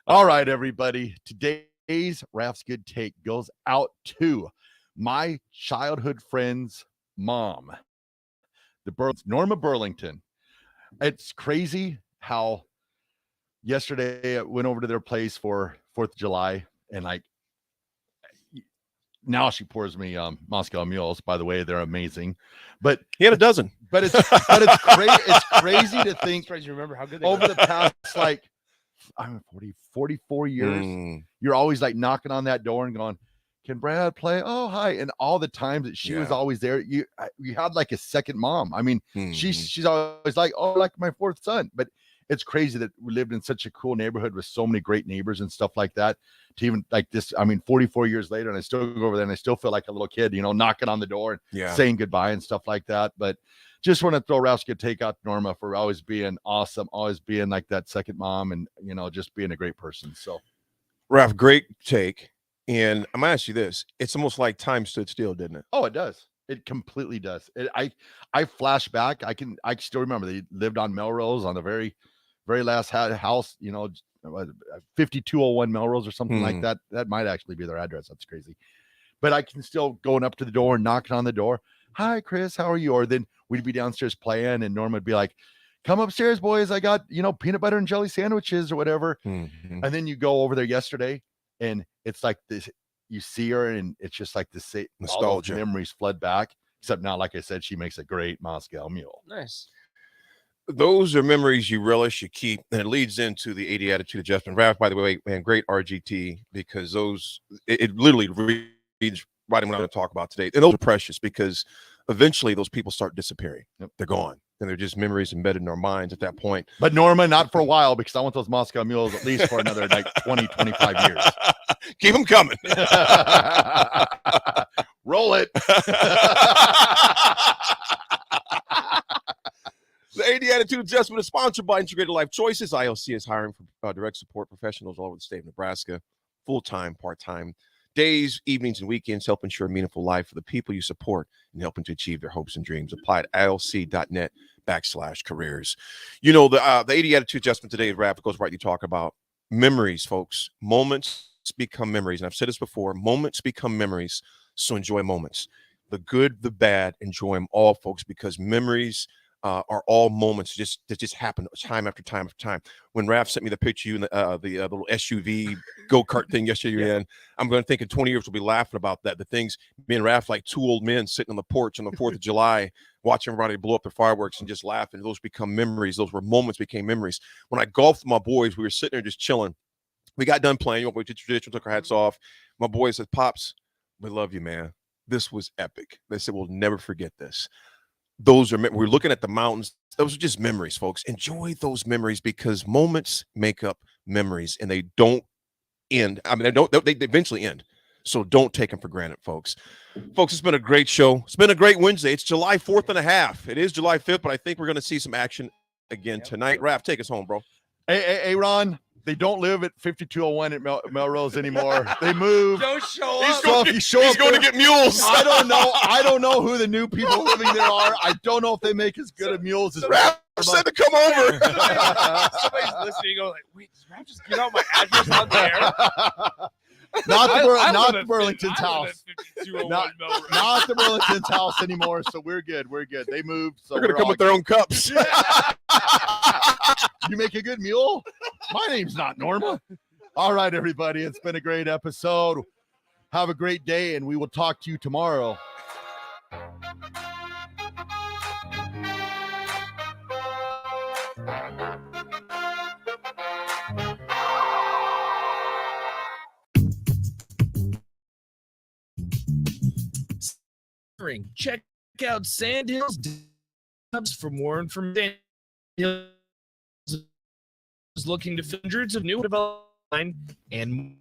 All right, everybody. Today's Raff's good take goes out to my childhood friend's mom, Norma Burlington. It's crazy how yesterday I went over to their place for 4th of July, and now she pours me Moscow mules. By the way, they're amazing. But he had a dozen. But it's crazy to think. You remember how good they over were. the past 44 years, you're always knocking on that door and going, "Can Brad play? Oh, hi!" And all the times that she was always there, you had like a second mom. I mean, she's always like, "Oh, like my fourth son." But it's crazy that we lived in such a cool neighborhood with so many great neighbors and stuff like that. To even like this, I mean, 44 years later, and I still go over there and I still feel like a little kid, knocking on the door and saying goodbye and stuff like that. But just want to throw Raff's good take out Norma for always being awesome, always being like that second mom, and just being a great person. So, Raff, great take. And I'm gonna ask you this: it's almost like time stood still, didn't it? Oh, it does. It completely does. I flash back. I still remember they lived on Melrose on the very, very last house. 5201 Melrose or something like that. That might actually be their address. That's crazy. But I can still going up to the door and knocking on the door. Hi, Chris. How are you? Or then we'd be downstairs playing, and Norma would be like, "Come upstairs, boys. I got peanut butter and jelly sandwiches or whatever." And then you go over there yesterday, and it's like this. You see her, and it's just like this nostalgia memories flood back. Except now, like I said, she makes a great Moscow Mule. Nice. Those are memories you relish, you keep, and it leads into the 80 attitude adjustment. Raff, by the way, man, great RGT, because it literally reads right in what I'm going to talk about today. And those are precious because eventually those people start disappearing. They're gone. And they're just memories embedded in our minds at that point. But Norma, not for a while, because I want those Moscow Mules at least for another 20, 25 years. Keep them coming. Roll it. The 80 Attitude Adjustment is sponsored by Integrated Life Choices. ILC is hiring for direct support professionals all over the state of Nebraska, full-time, part-time, days, evenings, and weekends. Help ensure a meaningful life for the people you support and helping to achieve their hopes and dreams. Apply at ilc.net/careers. The 80 Attitude Adjustment today, Raff, goes right. You talk about memories, folks. Moments become memories. And I've said this before, moments become memories. So enjoy moments. The good, the bad, enjoy them all, folks, because memories are all moments that just happen time after time after time. When Raff sent me the picture of you in the little SUV go-kart thing yesterday, and I'm going to think in 20 years we'll be laughing about that. The things, me and Raff, like two old men sitting on the porch on the 4th of July, watching everybody blow up their fireworks and just laughing. Those become memories. Those were moments became memories. When I golfed with my boys, we were sitting there just chilling. We got done playing. We did tradition, took our hats off. My boys said, "Pops, we love you, man. This was epic." They said, "We'll never forget this." We're looking at the mountains. Those are just memories, folks. Enjoy those memories because moments make up memories and they don't end. I mean, they eventually end. So don't take them for granted, folks. Folks, it's been a great show. It's been a great Wednesday. It's July 4th and a half. It is July 5th, but I think we're going to see some action again tonight. Raff, take us home, bro. Hey, Ron. They don't live at 5201 at Melrose anymore. They moved. Don't show He's up. going, he's going to get mules. I don't know. I don't know who the new people living there are. I don't know if they make as good of mules as Raff said to come over. Somebody's listening. Go like, wait, does Raff just get out my address on the air? Not the Burlington's house. Not the Burlington's house anymore. So we're good. We're good. They moved. So They're going to come with their own cups. You make a good mule? My name's not Norma. All right, everybody. It's been a great episode. Have a great day, and we will talk to you tomorrow. Check out Sandhills for more information. Is looking to hundreds of new development and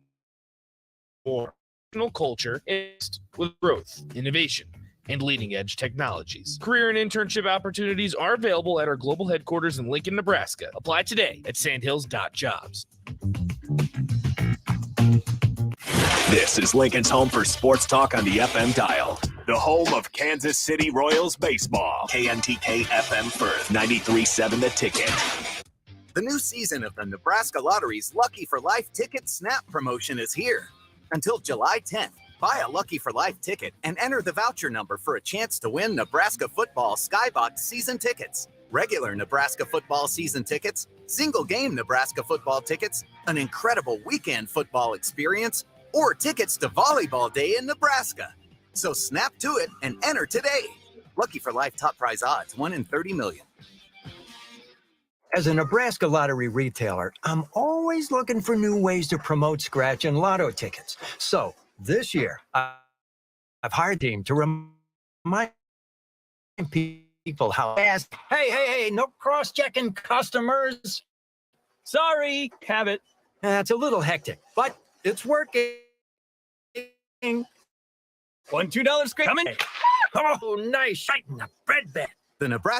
more culture with growth, innovation, and leading-edge technologies. Career and internship opportunities are available at our global headquarters in Lincoln, Nebraska. Apply today at sandhills.jobs. This is Lincoln's home for sports talk on the FM dial. The home of Kansas City Royals baseball. KNTK FM Firth, 93.7 The Ticket. The new season of the Nebraska Lottery's Lucky for Life Ticket Snap promotion is here. Until July 10th, buy a Lucky for Life ticket and enter the voucher number for a chance to win Nebraska football Skybox season tickets, regular Nebraska football season tickets, single game Nebraska football tickets, an incredible weekend football experience, or tickets to Volleyball Day in Nebraska. So snap to it and enter today. Lucky for Life top prize odds, 1 in 30 million. As a Nebraska lottery retailer, I'm always looking for new ways to promote scratch and lotto tickets. So this year, I've hired a team to remind people how fast, hey, no cross-checking customers. Sorry, have it. It's a little hectic, but it's working. $1, $2 scrape. Coming. Oh, nice. Right in the bread bed. The Nebraska